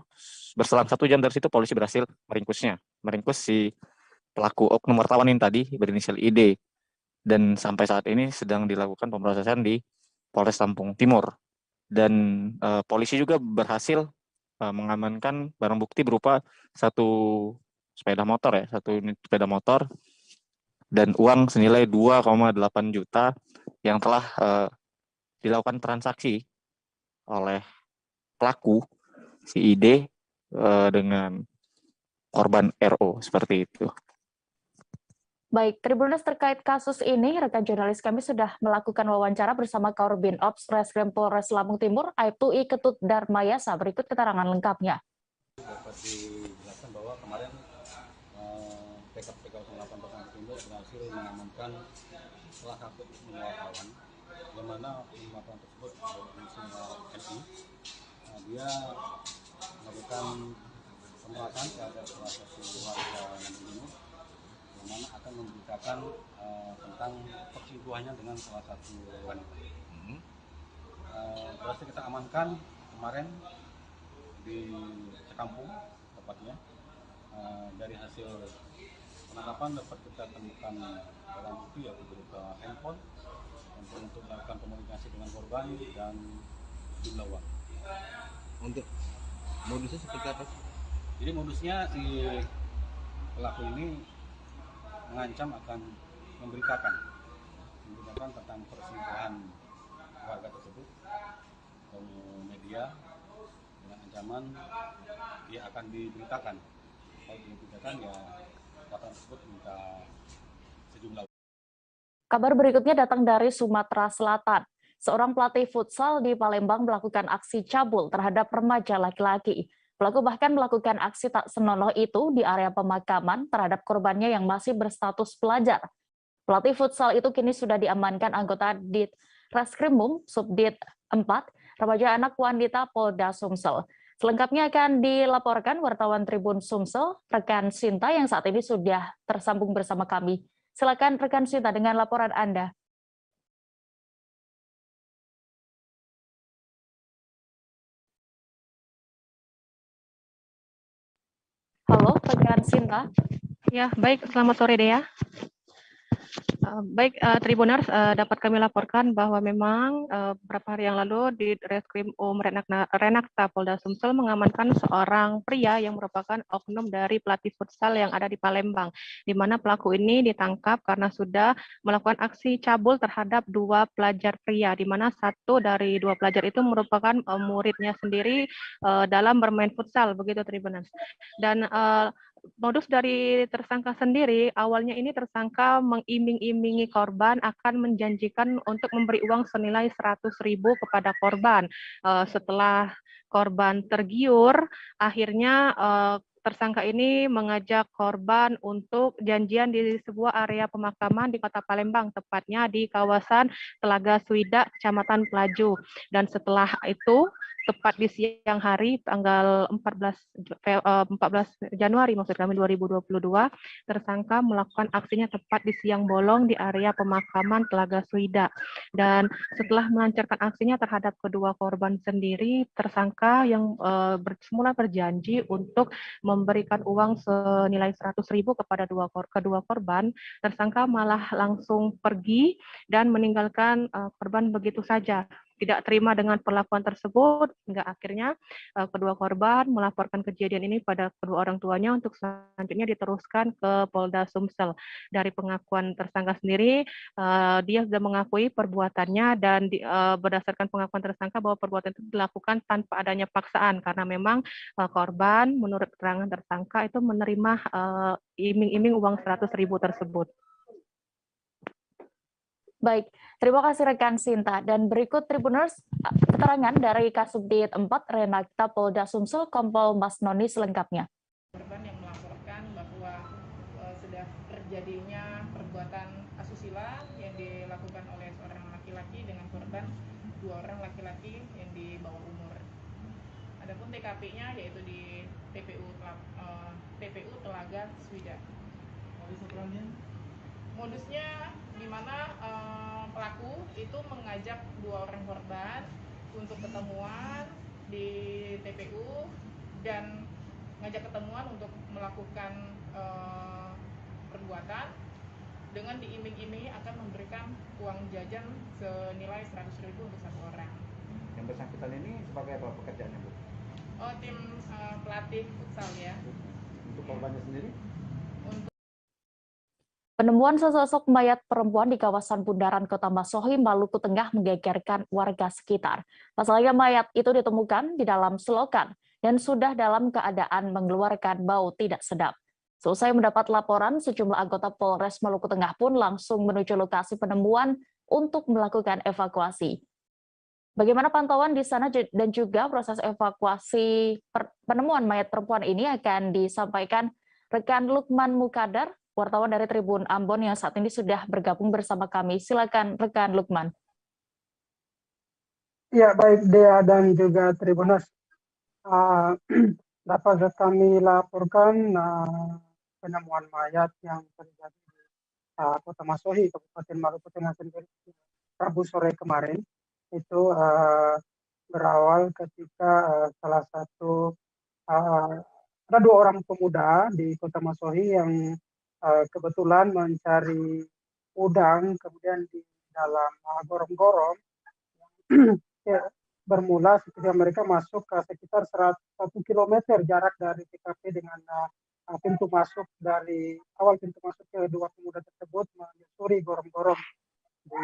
berselang 1 jam dari situ polisi berhasil meringkus si pelaku oknum wartawan ini tadi berinisial ID. Dan sampai saat ini sedang dilakukan pemrosesan di Polres Lampung Timur. Dan polisi juga berhasil mengamankan barang bukti berupa 1 sepeda motor ya, 1 unit sepeda motor dan uang senilai 2,8 juta yang telah dilakukan transaksi oleh pelaku si ID dengan korban RO seperti itu. Baik, Tribuners, terkait kasus ini, rekan jurnalis kami sudah melakukan wawancara bersama Korbin Ops Reskrim Polres Lampung Timur, Aibtu I Ketut Darmayasa. Berikut keterangan lengkapnya. Dapat dijelaskan bahwa kemarin TKP 08 Lampung Timur berhasil mengamankan salah satu wartawan, di mana wartawan tersebut berinisial NI. Dia melakukan pemeriksaan terhadap salah satu warga Lampung, yang mana akan memberitakan tentang perselingkuhannya dengan salah satu wanita. Berhasil kita amankan kemarin di Cekampung tepatnya. Dari hasil penangkapan dapat kita temukan barang bukti yaitu berupa handphone untuk melakukan komunikasi dengan korban dan jumlah uang. Untuk modusnya seperti apa sih? Jadi modusnya si pelaku ini mengancam akan memberitakan tentang perselingkuhan warga tersebut ke media dengan ancaman dia akan diberitakan. Kalau diberitakan ya wartawan tersebut minta sejumlah. Kabar berikutnya datang dari Sumatera Selatan. Seorang pelatih futsal di Palembang melakukan aksi cabul terhadap remaja laki-laki. Pelaku bahkan melakukan aksi tak senonoh itu di area pemakaman terhadap korbannya yang masih berstatus pelajar. Pelatih futsal itu kini sudah diamankan anggota Dit Reskrimum Subdit 4, Remaja Anak Wanita Polda Sumsel. Selengkapnya akan dilaporkan wartawan Tribun Sumsel, rekan Sinta yang saat ini sudah tersambung bersama kami. Silakan rekan Sinta dengan laporan Anda. Halo, rekan Sinta. Ya, baik. Selamat sore, Dea. Baik, Tribuners, dapat kami laporkan bahwa memang beberapa hari yang lalu di Reskrim Renakta Polda Sumsel mengamankan seorang pria yang merupakan oknum dari pelatih futsal yang ada di Palembang, di mana pelaku ini ditangkap karena sudah melakukan aksi cabul terhadap 2 pelajar pria, di mana 1 dari 2 pelajar itu merupakan muridnya sendiri dalam bermain futsal, begitu Tribuners. Dan modus dari tersangka sendiri, awalnya ini tersangka mengiming-imingi korban akan menjanjikan untuk memberi uang senilai 100.000 kepada korban. Setelah korban tergiur, akhirnya tersangka ini mengajak korban untuk janjian di sebuah area pemakaman di Kota Palembang, tepatnya di kawasan Telaga Suida, Kecamatan Pelaju. Dan setelah itu, tepat di siang hari tanggal 14 Januari maksud kami 2022, tersangka melakukan aksinya tepat di siang bolong di area pemakaman Telaga Suida. Dan setelah melancarkan aksinya terhadap kedua korban sendiri, tersangka yang semula berjanji untuk memberikan uang senilai 100.000 kepada kedua korban, tersangka malah langsung pergi dan meninggalkan korban begitu saja. Tidak terima dengan perlakuan tersebut, hingga akhirnya kedua korban melaporkan kejadian ini pada kedua orang tuanya untuk selanjutnya diteruskan ke Polda Sumsel. Dari pengakuan tersangka sendiri, dia sudah mengakui perbuatannya dan berdasarkan pengakuan tersangka bahwa perbuatan itu dilakukan tanpa adanya paksaan, karena memang korban menurut keterangan tersangka itu menerima iming-iming uang 100.000 tersebut. Baik, terima kasih rekan Sinta. Dan berikut Tribuners, keterangan dari Kasubdit 4 Renakta Polda Sumsel, Kompol Mas Noni selengkapnya. Korban yang melaporkan bahwa sudah terjadinya perbuatan asusila yang dilakukan oleh seorang laki-laki dengan korban 2 orang laki-laki yang di bawah umur. Adapun TKP-nya yaitu di TPU Telaga Swida. Modusnya di mana pelaku itu mengajak 2 orang korban untuk ketemuan di TPU dan ngajak ketemuan untuk melakukan perbuatan dengan diiming-imingi akan memberikan uang jajan senilai 100.000 untuk 1 orang. Yang bersangkutan ini sebagai apa pekerjaannya, Bu? Oh, tim pelatih futsal ya. Untuk korbannya sendiri? Penemuan sesosok mayat perempuan di kawasan Bundaran Kota Masohi, Maluku Tengah menggegerkan warga sekitar. Pasalnya mayat itu ditemukan di dalam selokan dan sudah dalam keadaan mengeluarkan bau tidak sedap. Selesai mendapat laporan, sejumlah anggota Polres Maluku Tengah pun langsung menuju lokasi penemuan untuk melakukan evakuasi. Bagaimana pantauan di sana dan juga proses evakuasi penemuan mayat perempuan ini akan disampaikan rekan Lukman Mukadar, wartawan dari Tribun Ambon yang saat ini sudah bergabung bersama kami. Silakan rekan Lukman. Ya, baik Dea dan juga Tribuners. Dapat kami laporkan penemuan mayat yang terjadi di Kota Masohi, Kabupaten Maluku Tengah sendiri Rabu sore kemarin. Itu berawal ketika salah satu ada 2 orang pemuda di Kota Masohi yang kebetulan mencari udang, kemudian di dalam gorong-gorong ya, bermula ketika mereka masuk ke sekitar 1 kilometer jarak dari TKP dengan pintu masuk dari awal pintu masuk ke 2 pemuda tersebut menyusuri gorong-gorong di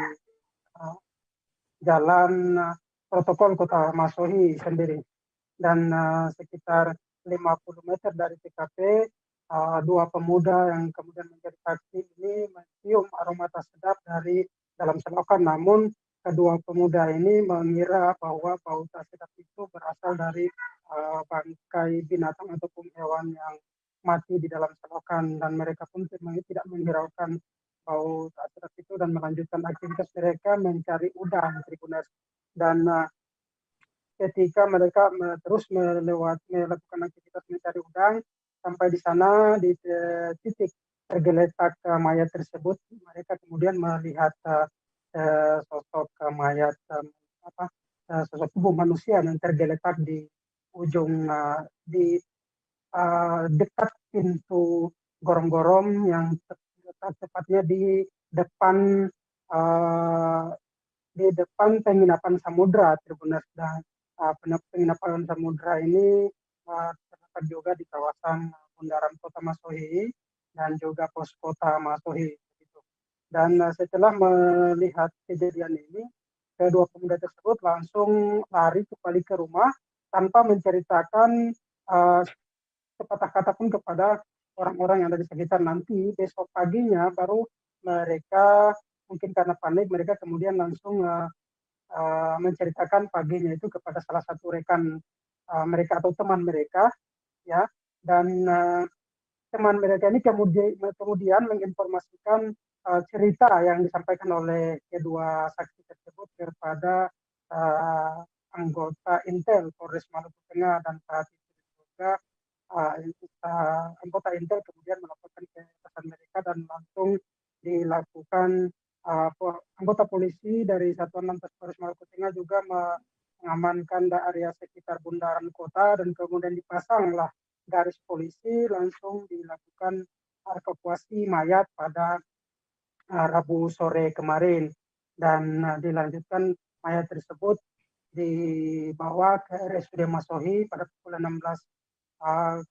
jalan protokol Kota Masohi sendiri. Dan sekitar 50 meter dari TKP, 2 pemuda yang kemudian menjadi saksi ini mencium aroma tak sedap dari dalam selokan. Namun kedua pemuda ini mengira bahwa bau tak sedap itu berasal dari bangkai binatang ataupun hewan yang mati di dalam selokan, dan mereka pun tidak menghiraukan bau tak sedap itu dan melanjutkan aktivitas mereka mencari udang, Tribuners. Dan ketika mereka terus melakukan aktivitas mencari udang, sampai di sana di titik tergeletak mayat tersebut, mereka kemudian melihat sosok mayat sosok tubuh manusia yang tergeletak di ujung di dekat pintu gorong-gorong yang tepatnya di depan penginapan Samudra, Tribuners. Dan penginapan Samudra ini terdapat juga di kawasan Bundaran Kota Masohi dan juga pos Kota Masohi. Dan setelah melihat kejadian ini, kedua pemuda tersebut langsung lari kembali ke rumah tanpa menceritakan sepatah kata pun kepada orang-orang yang ada di sekitar. Nanti besok paginya baru mereka, mungkin karena panik, mereka kemudian langsung menceritakan paginya itu kepada salah satu rekan mereka atau teman mereka, ya. Dan teman mereka ini kemudian menginformasikan cerita yang disampaikan oleh kedua saksi tersebut kepada anggota Intel Polres Maluku Tengah, dan saat itu juga anggota Intel kemudian melaporkan kesan mereka dan langsung dilakukan anggota polisi dari Satuan Lantas Polres Maluku Tengah juga mengamankan area sekitar bundaran kota, dan kemudian dipasanglah garis polisi, langsung dilakukan evakuasi mayat pada Rabu sore kemarin, dan dilanjutkan mayat tersebut dibawa ke RSUD Masohi pada pukul 16.00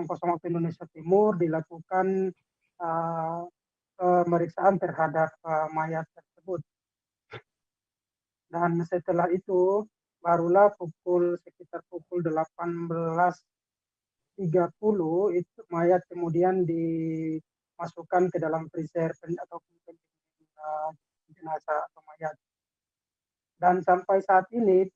waktu Indonesia Timur, dilakukan pemeriksaan terhadap mayat tersebut. Dan setelah itu barulah sekitar pukul 18.30 itu mayat kemudian dimasukkan ke dalam freezer ataupun jenazah atau mayat. Dan sampai saat ini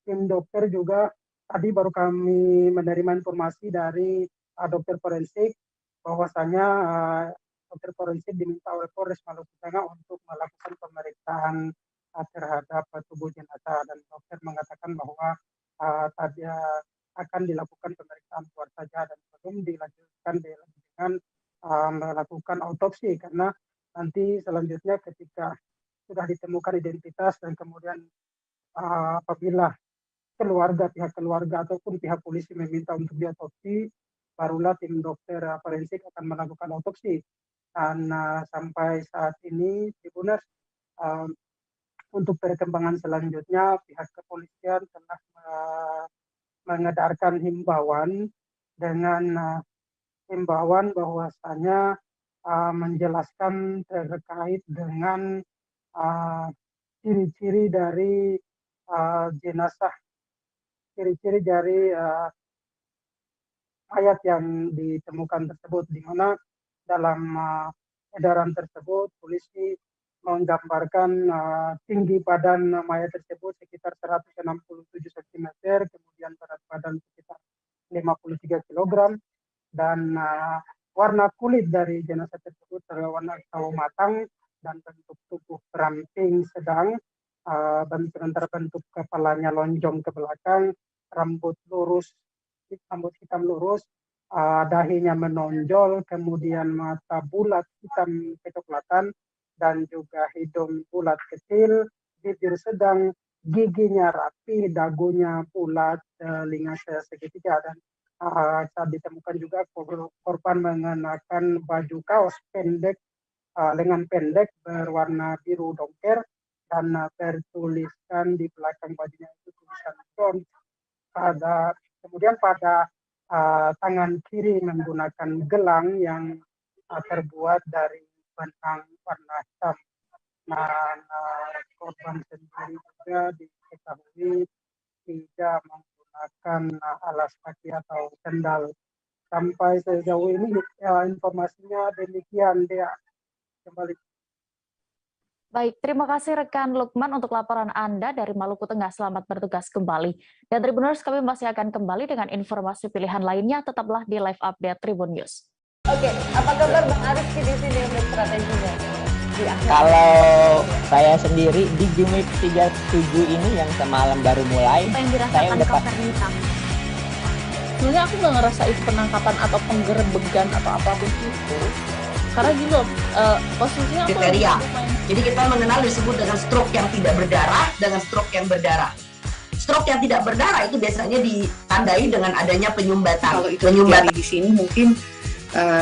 tim dokter juga tadi baru kami menerima informasi dari dokter forensik bahwasanya dokter forensik diminta oleh Polres Maluku Tengah untuk melakukan pemeriksaan terhadap tubuh jenazah, dan dokter mengatakan bahwa tadi akan dilakukan pemeriksaan luar saja dan belum dilanjutkan dengan melakukan autopsi, karena nanti selanjutnya ketika sudah ditemukan identitas dan kemudian apabila pihak keluarga ataupun pihak polisi meminta untuk diotopsi, barulah tim dokter forensik akan melakukan autopsi. Dan sampai saat ini, Tribuners, untuk perkembangan selanjutnya pihak kepolisian telah mengedarkan himbauan dengan himbauan bahwasanya menjelaskan terkait dengan ciri-ciri dari jenazah, ciri-ciri dari mayat yang ditemukan tersebut, di mana dalam edaran tersebut polisi menggambarkan tinggi badan mayat tersebut sekitar 167 cm, kemudian berat badan sekitar 53 kg, dan warna kulit dari jenazah tersebut berwarna sawo matang dan bentuk tubuh ramping sedang, dan sementara bentuk kepalanya lonjong ke belakang, rambut hitam lurus, dahinya menonjol, kemudian mata bulat hitam kecoklatan, dan juga hidung bulat kecil, bibir sedang, giginya rapi, dagunya bulat, telinga segitiga, dan saat ditemukan juga korban mengenakan baju kaos pendek, lengan pendek berwarna biru dongker, dan tertuliskan di belakang bajunya itu tulisan "Don't". Kemudian pada tangan kiri menggunakan gelang yang terbuat dari benang warna hitam. Dan korban sendiri juga diketahui tidak menggunakan alas kaki atau sendal. Sampai sejauh ini informasinya demikian, Dea. Kembali. Baik, terima kasih rekan Lukman untuk laporan Anda dari Maluku Tengah. Selamat bertugas kembali. Dan Tribuners, kami masih akan kembali dengan informasi pilihan lainnya. Tetaplah di live update Tribun News. Oke, apa kabar Bang Arief di sini untuk strateginya? Kalau saya sendiri di Jumit 37 ini yang semalam baru mulai, saya udah sebenarnya aku nggak ngerasa itu penangkapan atau penggerebegan atau apapun itu. Karena gini loh, posisinya aku kriteria. Jadi kita mengenal disebut dengan stroke yang tidak berdarah dengan stroke yang berdarah. Stroke yang tidak berdarah itu biasanya ditandai dengan adanya penyumbatan. Kalau itu penyumbatan di sini mungkin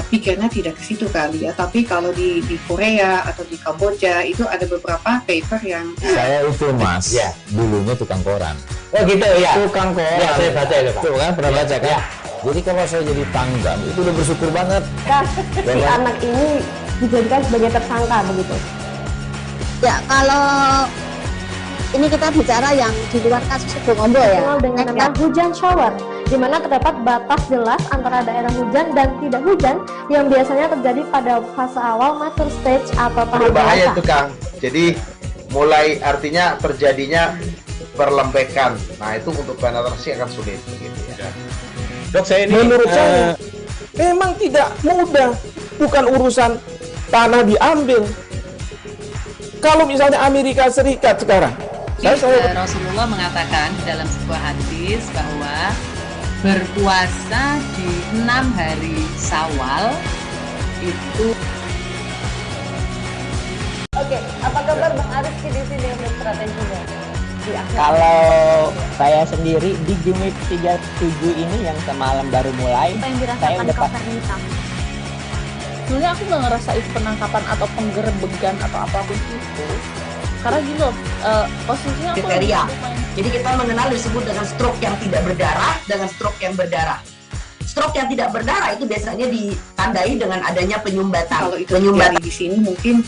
pikirnya tidak ke situ kali ya. Tapi kalau di Korea atau di Kamboja itu ada beberapa paper yang saya itu Mas, ya, dulunya tukang koran. Oh gitu ya. Tukang koran. Ya, saya baca itu Pak. Tuh kan pernah baca kan? Ya. Jadi kalau saya jadi tanggam itu udah bersyukur banget. Si anak ini dijadikan sebagai tersangka begitu. Ya, kalau ini kita bicara yang di luar kasus Bongombo ya. Dengan nama hujan shower, di mana terdapat batas jelas antara daerah hujan dan tidak hujan yang biasanya terjadi pada fase awal mature stage atau tahap berbahaya itu Kang. Jadi mulai artinya terjadinya perlembekan. Nah itu untuk penetrasi akan sulit begitu ya. Dok, saya ini menurut saya memang tidak mudah, bukan urusan tanah diambil. Kalau misalnya Amerika Serikat sekarang, Rasulullah mengatakan dalam sebuah hadis bahwa berpuasa di 6 hari Syawal itu. Oke, apa kabar Bang Arief di sini untuk strateginya? Kalau saya sendiri di Jumit 37 ini yang semalam baru mulai, saya udah sebenarnya aku nggak ngerasa itu penangkapan atau penggerebegan atau apapun itu. Karena gini loh, posisinya aku kriteria. Jadi kita mengenal disebut dengan stroke yang tidak berdarah dengan stroke yang berdarah. Stroke yang tidak berdarah itu biasanya ditandai dengan adanya penyumbatan. Kalau itu penyumbatan di sini mungkin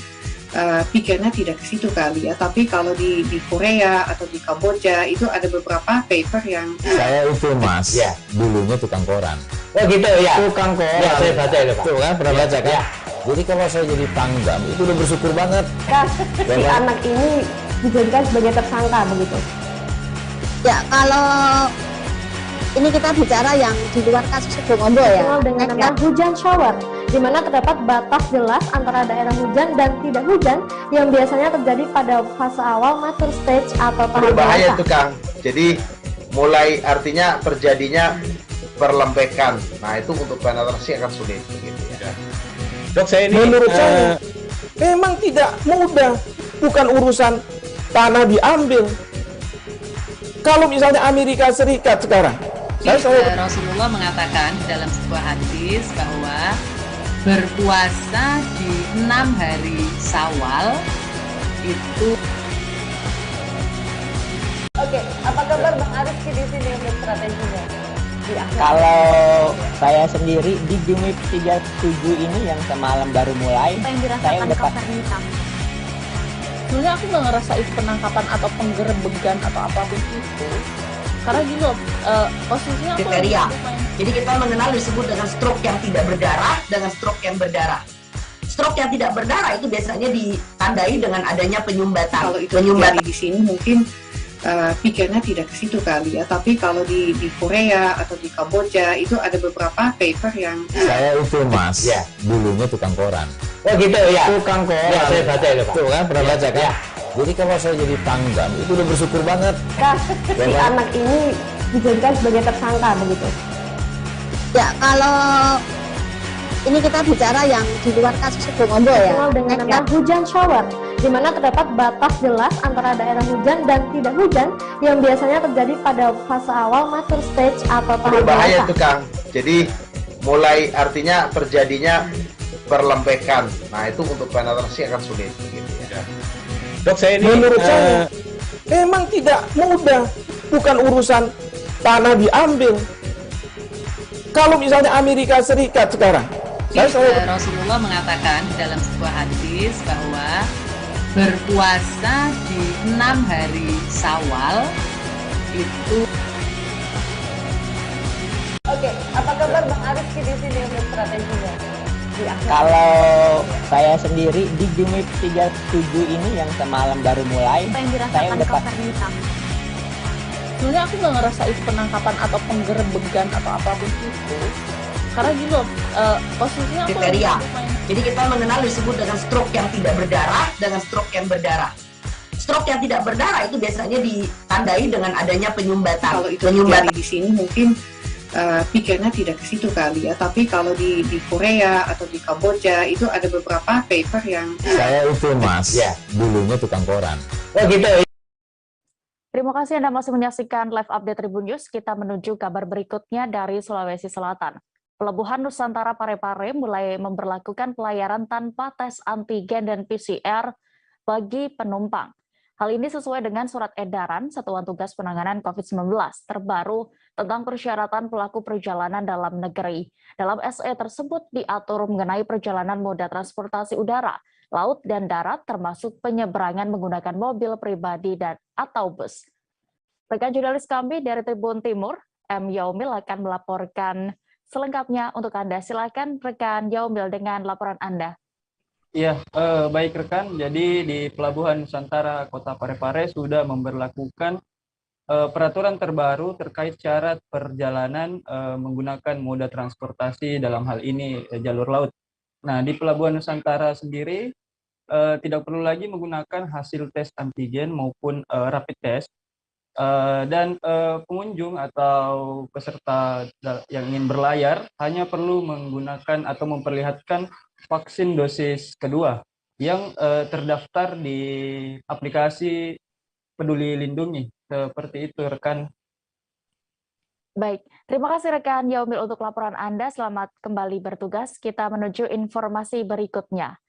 pikirnya tidak ke situ kali ya. Tapi kalau di Korea atau di Kamboja itu ada beberapa paper yang saya itu Mas, ya, dulunya tukang koran. Oh gitu ya. Tukang koran. Ya, saya baca itu Pak. Tuh kan pernah baca kan? Ya. Jadi kalau saya jadi tanggam itu udah bersyukur banget. Si anak ini dijadikan sebagai tersangka begitu. Ya, kalau ini kita bicara yang di luar kasus Bongombo ya. Dengan nama hujan shower, di mana terdapat batas jelas antara daerah hujan dan tidak hujan yang biasanya terjadi pada fase awal mature stage atau tahap berbahaya dewasa. itu Kang. Jadi mulai artinya terjadinya perlembekan. Nah itu untuk penetrasi akan sulit begitu ya. Dok, saya ini menurut saya memang tidak mudah, bukan urusan tanah diambil. Kalau misalnya Amerika Serikat sekarang, Rasulullah mengatakan dalam sebuah hadis bahwa berpuasa di 6 hari Syawal itu. Oke, apa kabar Bang Arief di sini untuk strateginya? Kalau saya sendiri di Jumip 37 ini yang semalam baru mulai, saya udah Sebenarnya aku nggak ngerasa itu penangkapan atau penggerebegan atau apapun itu. Karena gini loh, posisinya aku kriteria. Jadi kita mengenal disebut dengan stroke yang tidak berdarah dengan stroke yang berdarah. Stroke yang tidak berdarah itu biasanya ditandai dengan adanya penyumbatan. Kalau itu terjadi di sini mungkin pikirnya tidak ke situ kali ya, tapi kalau di Korea atau di Kamboja itu ada beberapa paper yang Saya itu Mas, dulunya tukang koran. oh gitu ya. Tukang koran. Ya, saya baca itu Pak. Tuh kan pernah baca kan? Jadi kalau saya jadi tanggam itu udah bersyukur banget. Si anak ini dijadikan sebagai tersangka begitu. Ya, kalau ini kita bicara yang di luar kasus Subombo ya. Dikenal dengan nama hujan shower, di mana terdapat batas jelas antara daerah hujan dan tidak hujan yang biasanya terjadi pada fase awal mature stage atau tahap berbahaya dewasa. itu Kang. Jadi mulai artinya terjadinya perlembekan. Nah itu untuk penetrasi akan sulit begitu ya. Dok, saya ini menurut saya memang tidak mudah, bukan urusan tanah diambil. Kalau misalnya Amerika Serikat sekarang, Rasulullah mengatakan dalam sebuah hadis bahwa berpuasa di 6 hari Syawal itu. Oke, apa kabar Bang Arief di sini untuk strateginya? Kalau saya sendiri di Jumip 37 ini yang semalam baru mulai, saya udah Sebenarnya aku nggak ngerasa itu penangkapan atau penggerebegan atau apapun itu. Karena gini loh, posisinya aku kriteria. Jadi kita mengenal disebut dengan stroke yang tidak berdarah dengan stroke yang berdarah. Stroke yang tidak berdarah itu biasanya ditandai dengan adanya penyumbatan. Kalau itu terjadi di sini mungkin pikirnya tidak ke situ kali ya, tapi kalau di Korea atau di Kamboja itu ada beberapa paper yang Saya itu Mas, dulunya tukang koran. oh gitu. Terima kasih Anda masih menyaksikan live update Tribun News. Kita menuju kabar berikutnya dari Sulawesi Selatan. Pelabuhan Nusantara Parepare mulai memberlakukan pelayaran tanpa tes antigen dan PCR bagi penumpang. Hal ini sesuai dengan surat edaran Satuan Tugas Penanganan COVID-19 terbaru tentang persyaratan pelaku perjalanan dalam negeri. Dalam SE tersebut diatur mengenai perjalanan moda transportasi udara, laut, dan darat termasuk penyeberangan menggunakan mobil pribadi dan atau bus. Rekan jurnalis kami dari Tribun Timur, M. Yaumil akan melaporkan selengkapnya untuk Anda. Silakan rekan Yaumil dengan laporan Anda. Iya, baik rekan. Jadi di Pelabuhan Nusantara Kota Parepare sudah memberlakukan peraturan terbaru terkait syarat perjalanan menggunakan moda transportasi dalam hal ini jalur laut. Nah, di Pelabuhan Nusantara sendiri tidak perlu lagi menggunakan hasil tes antigen maupun rapid test. Dan pengunjung atau peserta yang ingin berlayar hanya perlu menggunakan atau memperlihatkan vaksin dosis kedua yang terdaftar di aplikasi Peduli Lindungi. Seperti itu, rekan. Baik, terima kasih rekan Yaumil untuk laporan Anda. Selamat kembali bertugas. Kita menuju informasi berikutnya.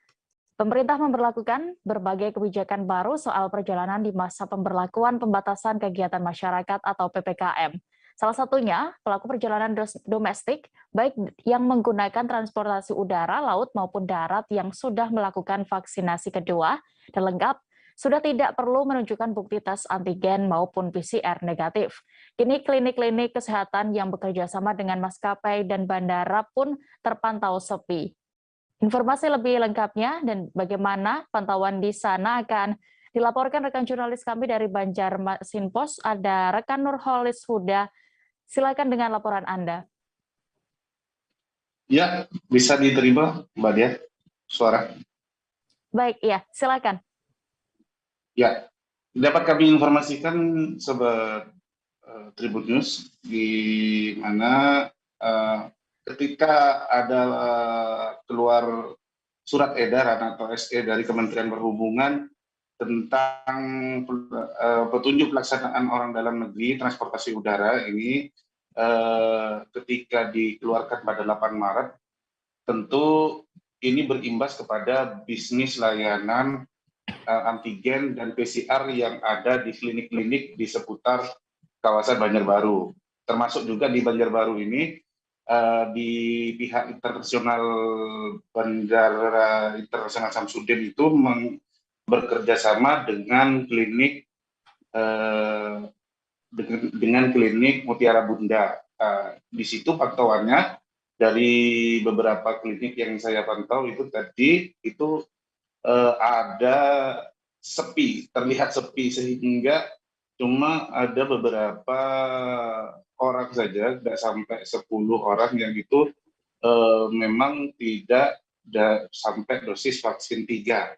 Pemerintah memberlakukan berbagai kebijakan baru soal perjalanan di masa pemberlakuan pembatasan kegiatan masyarakat atau PPKM. Salah satunya, pelaku perjalanan domestik, baik yang menggunakan transportasi udara, laut, maupun darat yang sudah melakukan vaksinasi kedua dan lengkap, sudah tidak perlu menunjukkan bukti tes antigen maupun PCR negatif. Kini klinik-klinik kesehatan yang bekerja sama dengan maskapai dan bandara pun terpantau sepi. Informasi lebih lengkapnya dan bagaimana pantauan di sana akan dilaporkan rekan jurnalis kami dari Banjarmasin Post. Ada rekan Nurholis Huda. Silakan dengan laporan Anda. Ya, bisa diterima Mbak Dia, suara. Baik, ya, silakan. Ya, dapat kami informasikan Sobat Tribun News, di mana ketika ada keluar surat edaran atau SE dari Kementerian Perhubungan tentang petunjuk pelaksanaan orang dalam negeri transportasi udara ini, ketika dikeluarkan pada 8 Maret, tentu ini berimbas kepada bisnis layanan antigen dan PCR yang ada di klinik-klinik di seputar kawasan Banjarbaru. Termasuk juga di Banjarbaru ini, di pihak internasional Bandara Internasional Samsudin itu bekerja sama dengan klinik dengan klinik Mutiara Bunda. Di situ pantauannya dari beberapa klinik yang saya pantau itu tadi itu ada sepi, terlihat sepi, sehingga cuma ada beberapa orang saja, tidak sampai 10 orang yang itu memang tidak sampai dosis vaksin 3.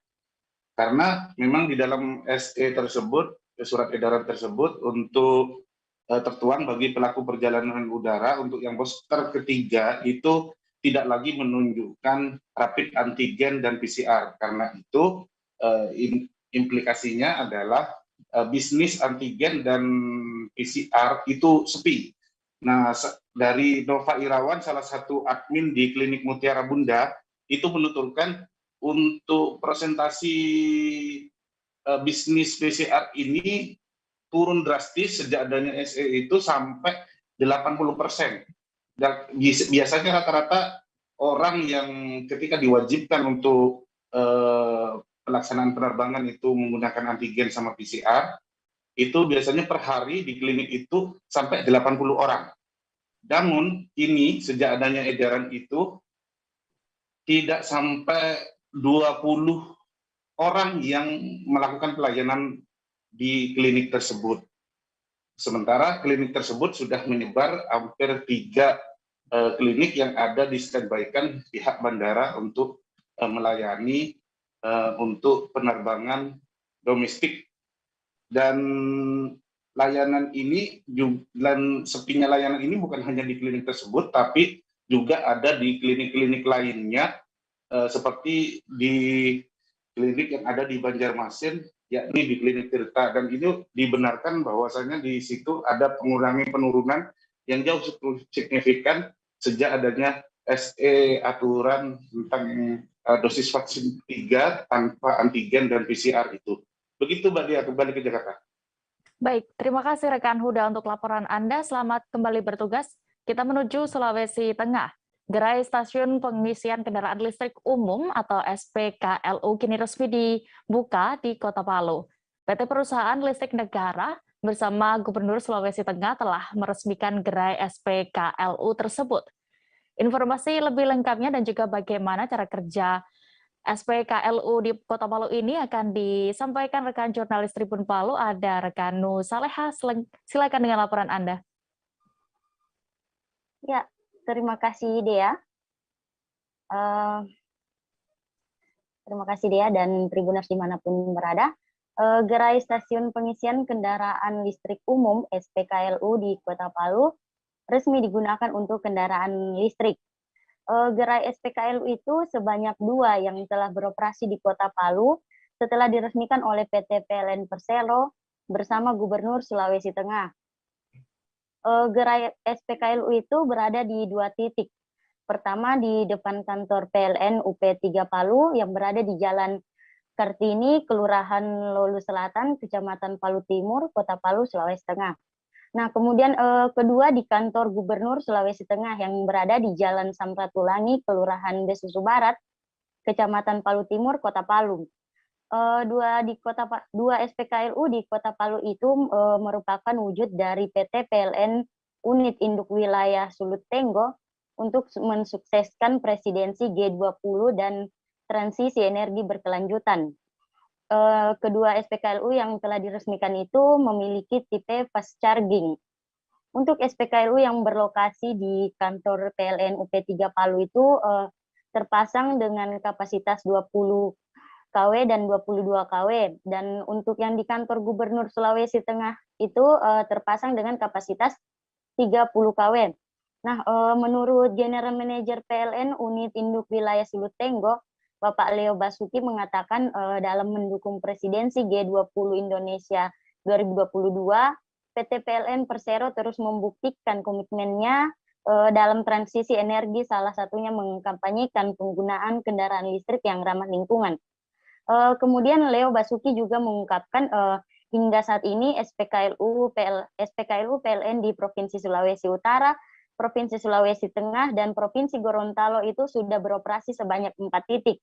Karena memang di dalam SE tersebut, surat edaran tersebut untuk tertuang bagi pelaku perjalanan udara untuk yang booster ketiga itu tidak lagi menunjukkan rapid antigen dan PCR. Karena itu implikasinya adalah bisnis antigen dan PCR itu sepi. Nah, dari Nova Irawan, salah satu admin di klinik Mutiara Bunda, itu menuturkan untuk presentasi bisnis PCR ini turun drastis sejak adanya SE itu sampai 80%. Dan biasanya rata-rata orang yang ketika diwajibkan untuk pelaksanaan penerbangan itu menggunakan antigen sama PCR, itu biasanya per hari di klinik itu sampai 80 orang. Namun ini sejak adanya edaran itu tidak sampai 20 orang yang melakukan pelayanan di klinik tersebut. Sementara klinik tersebut sudah menyebar hampir 3 klinik yang ada di standby-kan pihak bandara untuk melayani untuk penerbangan domestik. Dan layanan ini, dan sepinya layanan ini bukan hanya di klinik tersebut, tapi juga ada di klinik-klinik lainnya, seperti di klinik yang ada di Banjarmasin, yakni di klinik Tirta. Dan ini dibenarkan bahwasanya di situ ada penurunan yang jauh signifikan sejak adanya SE aturan tentang dosis vaksin 3 tanpa antigen dan PCR itu. Begitu Mbak Dia, kembali ke Jakarta. Baik, terima kasih rekan Huda untuk laporan Anda. Selamat kembali bertugas. Kita menuju Sulawesi Tengah. Gerai stasiun pengisian kendaraan listrik umum atau SPKLU kini resmi dibuka di Kota Palu. PT Perusahaan Listrik Negara bersama Gubernur Sulawesi Tengah telah meresmikan gerai SPKLU tersebut. Informasi lebih lengkapnya dan juga bagaimana cara kerja SPKLU di Kota Palu ini akan disampaikan rekan jurnalis Tribun Palu, ada rekan Nu Saleha. Silakan dengan laporan Anda. Ya, terima kasih Dea. Terima kasih Dea dan Tribuners dimanapun berada. Gerai stasiun pengisian kendaraan listrik umum SPKLU di Kota Palu resmi digunakan untuk kendaraan listrik. Gerai SPKLU itu sebanyak 2 yang telah beroperasi di Kota Palu setelah diresmikan oleh PT PLN Persero bersama Gubernur Sulawesi Tengah. Gerai SPKLU itu berada di 2 titik. Pertama di depan kantor PLN UP3 Palu yang berada di Jalan Kartini, Kelurahan Lolu Selatan, Kecamatan Palu Timur, Kota Palu, Sulawesi Tengah. Nah, kemudian kedua di kantor Gubernur Sulawesi Tengah yang berada di Jalan Samratulangi, Kelurahan Besusu Barat, Kecamatan Palu Timur, Kota Palu. Dua SPKLU di Kota Palu itu merupakan wujud dari PT PLN Unit Induk Wilayah Sulut Tenggo untuk mensukseskan presidensi G20 dan transisi energi berkelanjutan. Kedua SPKLU yang telah diresmikan itu memiliki tipe fast charging. Untuk SPKLU yang berlokasi di kantor PLN UP3 Palu itu terpasang dengan kapasitas 20 KW dan 22 KW. Dan untuk yang di kantor Gubernur Sulawesi Tengah itu terpasang dengan kapasitas 30 KW. Nah, menurut General Manager PLN Unit Induk Wilayah Sulut Tenggo, Bapak Leo Basuki mengatakan dalam mendukung presidensi G20 Indonesia 2022, PT PLN Persero terus membuktikan komitmennya dalam transisi energi, salah satunya mengkampanyekan penggunaan kendaraan listrik yang ramah lingkungan. Kemudian Leo Basuki juga mengungkapkan hingga saat ini SPKLU PLN di Provinsi Sulawesi Utara, Provinsi Sulawesi Tengah, dan Provinsi Gorontalo itu sudah beroperasi sebanyak 4 titik.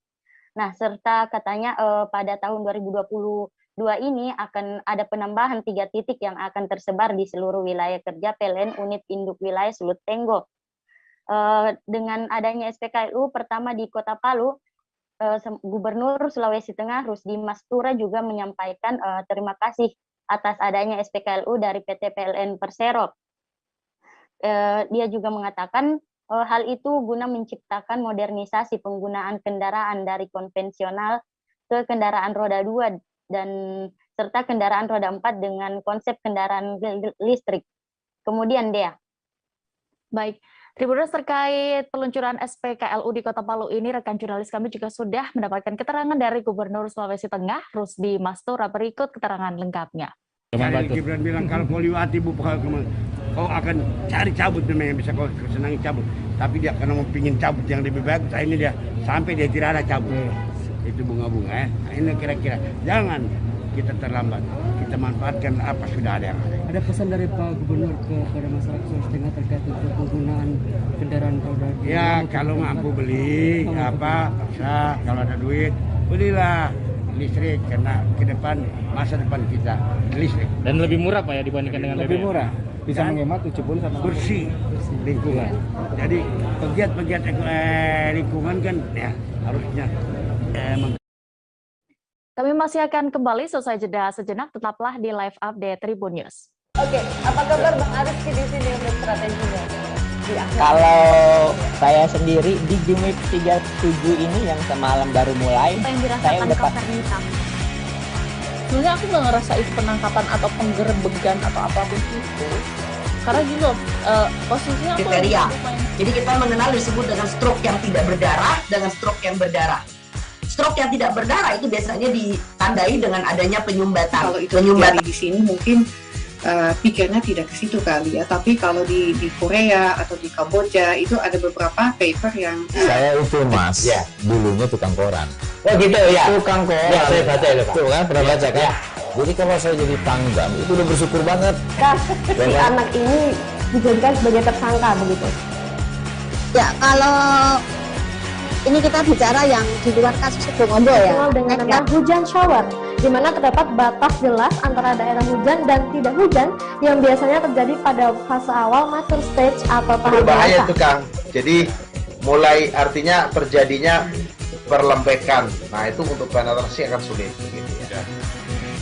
Nah, serta katanya pada tahun 2022 ini akan ada penambahan 3 titik yang akan tersebar di seluruh wilayah kerja PLN Unit Induk Wilayah Sulut Tenggo. Dengan adanya SPKLU pertama di Kota Palu, Gubernur Sulawesi Tengah Rusdi Mastura juga menyampaikan terima kasih atas adanya SPKLU dari PT PLN Persero. Dia juga mengatakan hal itu guna menciptakan modernisasi penggunaan kendaraan dari konvensional ke kendaraan roda 2 dan serta kendaraan roda 4 dengan konsep kendaraan listrik. Kemudian Dea. Baik, Tribuners, terkait peluncuran SPKLU di Kota Palu ini, rekan jurnalis kami juga sudah mendapatkan keterangan dari Gubernur Sulawesi Tengah, Rusdi Mastura. Berikut keterangan lengkapnya. Gibran bilang kalau kau liwati kau akan cari cabut memang bisa kau senangi cabut. Tapi dia karena mau pingin cabut yang lebih baik, ini dia sampai dia tidak ada cabut. Itu bunga-bunga ya. Nah, ini kira-kira jangan kita terlambat. Kita manfaatkan apa sudah ada yang ada. Ada pesan dari Pak Gubernur kepada masyarakat Sulawesi Tengah terkait untuk penggunaan kendaraan roda 2? Ya, kalau mampu beli apa, bisa kalau ada duit, belilah listrik karena ke depan masa depan kita listrik. Dan lebih murah Pak ya dibandingkan dengan lebih murah. Bisa menghemat 70 sama bersih lingkungan. Jadi pegiat-pegiat lingkungan kan ya harusnya Kami masih akan kembali selesai jeda sejenak, tetaplah di live update Tribun News. Oke, apa kabar Bang Ariski di sini untuk strateginya? Kalau saya sendiri di Jumik 37 ini yang semalam baru mulai, saya udah pasti. Sebenarnya aku nggak ngerasa itu penangkapan atau penggerebegan atau apapun itu. Karena gini loh, posisinya aku kriteria. Jadi kita mengenal disebut dengan stroke yang tidak berdarah dengan stroke yang berdarah. Stroke yang tidak berdarah itu biasanya ditandai dengan adanya penyumbatan. Kalau itu terjadi di sini mungkin pikirnya tidak ke situ kali ya. Tapi kalau di Korea atau di Kamboja itu ada beberapa paper yang saya itu Mas, ya, dulunya tukang koran. Oh gitu ya. Tukang koran. Ya, saya baca itu Pak. Tuh kan pernah baca kan? Ya. Jadi kalau saya jadi tanggam itu udah bersyukur banget. Si anak ini dijadikan sebagai tersangka begitu. Ya, kalau ini kita bicara yang di luar kasus Sebongombo ya. Dengan nama hujan shower, di mana terdapat batas jelas antara daerah hujan dan tidak hujan yang biasanya terjadi pada fase awal mature stage atau tahap berbahaya itu Kang. Jadi mulai artinya terjadinya perlembekan. Nah itu untuk penetrasi akan sulit. Gitu ya.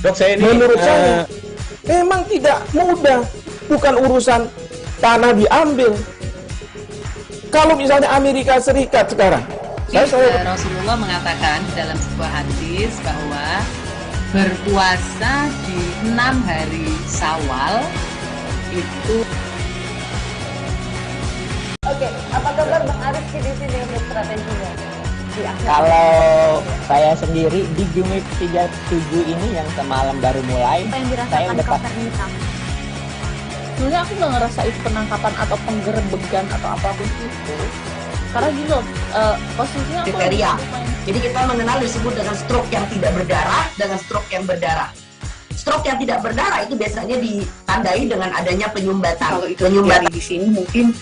Dok, saya ini menurut saya memang tidak mudah. Bukan urusan tanah diambil. Kalau misalnya Amerika Serikat sekarang. Rasulullah mengatakan dalam sebuah hadis bahwa berpuasa di 6 hari Syawal itu. Oke, apa kabar Bang Ariski di sini untuk strateginya? Kalau saya sendiri di Jumik 37 ini yang semalam baru mulai, saya udah pasti. Sebenarnya aku nggak ngerasa itu penangkapan atau penggerebegan atau apapun itu. Karena gini loh, posisinya aku kriteria. Jadi kita mengenal disebut dengan stroke yang tidak berdarah dengan stroke yang berdarah. Stroke yang tidak berdarah itu biasanya ditandai dengan adanya penyumbatan. Kalau itu terjadi di sini mungkin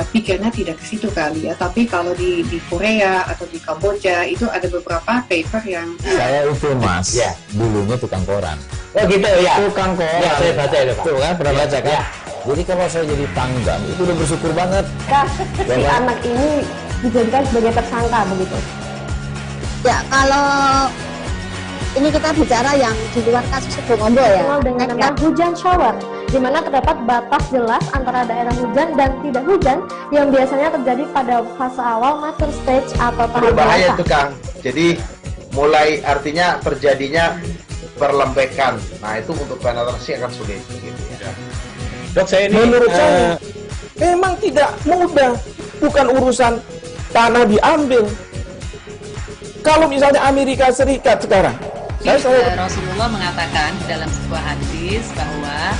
pikirnya tidak ke situ kali ya. Tapi kalau di Korea atau di Kamboja itu ada beberapa paper yang saya itu Mas, ya, dulunya tukang koran. Oh gitu ya. Tukang koran. Ya, saya baca itu Pak. Tuh kan pernah baca kan? Ya. Jadi kalau saya jadi tanggam itu udah bersyukur banget. Si anak ini dijadikan sebagai tersangka begitu. Ya, kalau ini kita bicara yang di luar kasus Sebongombo ya. Dengan nama hujan shower, di mana terdapat batas jelas antara daerah hujan dan tidak hujan yang biasanya terjadi pada fase awal mature stage atau tahap berbahaya dewasa. itu Kang. Jadi mulai artinya terjadinya perlembekan. Nah itu untuk penetrasi akan sulit. Gitu ya. Dok, saya ini menurut saya memang tidak mudah. Bukan urusan tanah diambil. Kalau misalnya Amerika Serikat sekarang, Rasulullah mengatakan dalam sebuah hadis bahwa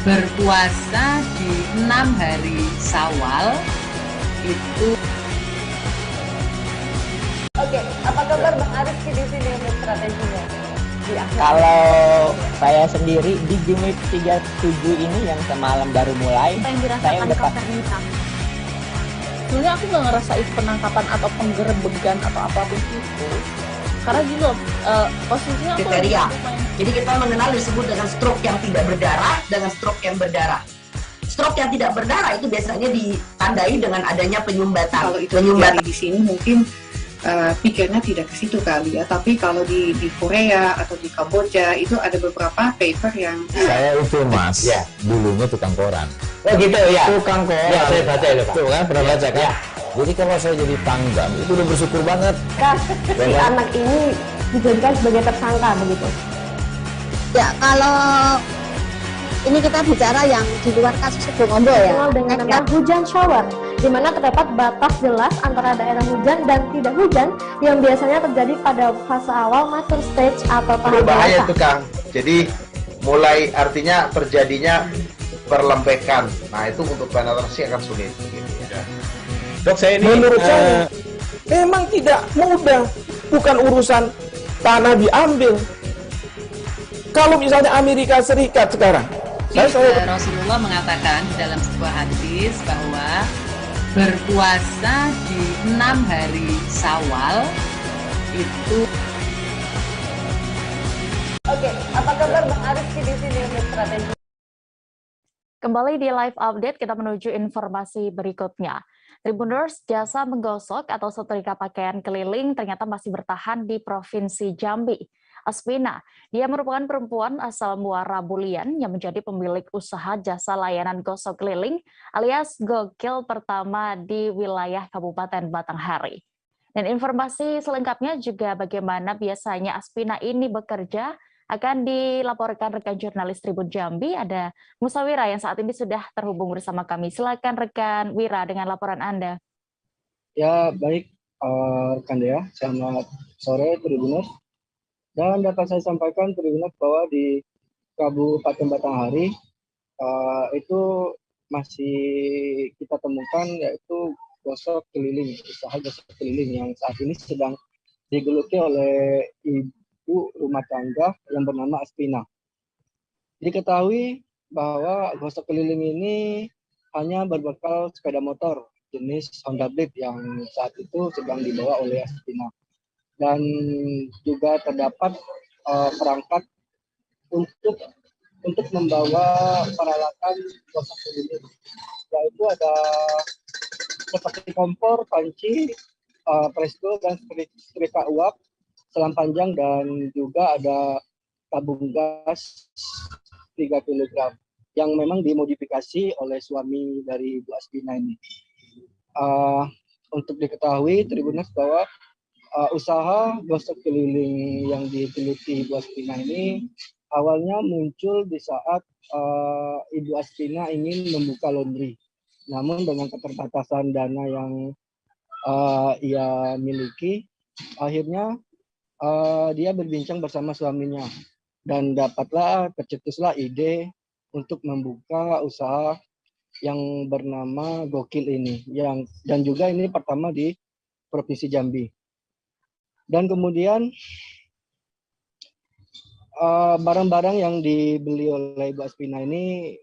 berpuasa di 6 hari Syawal itu. Oke, apa kabar Bang Arif di sini untuk strateginya? Kalau saya sendiri di Jumit 37 ini yang semalam baru mulai, saya udah pasti. Sebenarnya aku nggak ngerasa itu penangkapan atau penggerebegan atau apapun itu. Karena gini loh, posisinya aku kriteria. Jadi kita mengenal disebut dengan stroke yang tidak berdarah dengan stroke yang berdarah. Stroke yang tidak berdarah itu biasanya ditandai dengan adanya penyumbatan. Kalau itu terjadi di sini mungkin pikirnya tidak ke situ kali ya. Tapi kalau di Korea atau di Kamboja itu ada beberapa paper yang Saya itu Mas, dulunya tukang koran. Oh gitu ya. Tukang koran. Ya, saya baca itu Pak. Tuh kan pernah baca kan? Ya. Jadi kalau saya jadi tanggam itu udah bersyukur banget. Si anak ini dijadikan sebagai tersangka begitu. Ya, kalau ini kita bicara yang di luar kasus Sebong Ombo ya. Dengan nama hujan shower, di mana terdapat batas jelas antara daerah hujan dan tidak hujan yang biasanya terjadi pada fase awal mature stage atau tahap berbahaya dewasa. itu Kang. Jadi mulai artinya terjadinya perlembekan. Nah itu untuk penetrasi akan sulit. Gitu ya. Dok, saya ini menurut saya memang tidak mudah. Bukan urusan tanah diambil. Kalau misalnya Amerika Serikat sekarang, Rasulullah mengatakan dalam sebuah hadis bahwa berpuasa di 6 hari Syawal itu. Oke, apa kabar Bang Arif di sini untuk strategi? Kembali di live update, kita menuju informasi berikutnya. Tribuners, jasa menggosok atau setrika pakaian keliling ternyata masih bertahan di Provinsi Jambi. Aspina, dia merupakan perempuan asal Muara Bulian yang menjadi pemilik usaha jasa layanan gosok keliling alias gokil pertama di wilayah Kabupaten Batanghari. Dan informasi selengkapnya juga bagaimana biasanya Aspina ini bekerja akan dilaporkan rekan jurnalis Tribun Jambi, ada Musa Wira yang saat ini sudah terhubung bersama kami. Silakan rekan Wira dengan laporan Anda. Ya, baik rekan Dea, selamat sore Tribuners. Dan dapat saya sampaikan Tribuners bahwa di Kabupaten Batanghari itu masih kita temukan yaitu gosok keliling, usaha gosok keliling yang saat ini sedang digeluti oleh ibu rumah tangga yang bernama Aspina. Diketahui bahwa gosok keliling ini hanya berbekal sepeda motor jenis Honda Blade yang saat itu sedang dibawa oleh Aspina. Dan juga terdapat perangkat untuk membawa peralatan gosok keliling. Yaitu ada seperti kompor, panci, presto, dan setrika uap, selang panjang, dan juga ada tabung gas 3 kg yang memang dimodifikasi oleh suami dari Ibu Aspina ini. Untuk diketahui Tribuners bahwa usaha gosok keliling yang digeluti Ibu Aspina ini awalnya muncul di saat Ibu Aspina ingin membuka laundry. Namun dengan keterbatasan dana yang ia miliki, akhirnya dia berbincang bersama suaminya dan tercetuslah ide untuk membuka usaha yang bernama Gokil ini, dan juga ini pertama di Provinsi Jambi. Dan kemudian barang-barang yang dibeli oleh Ibu Aspina ini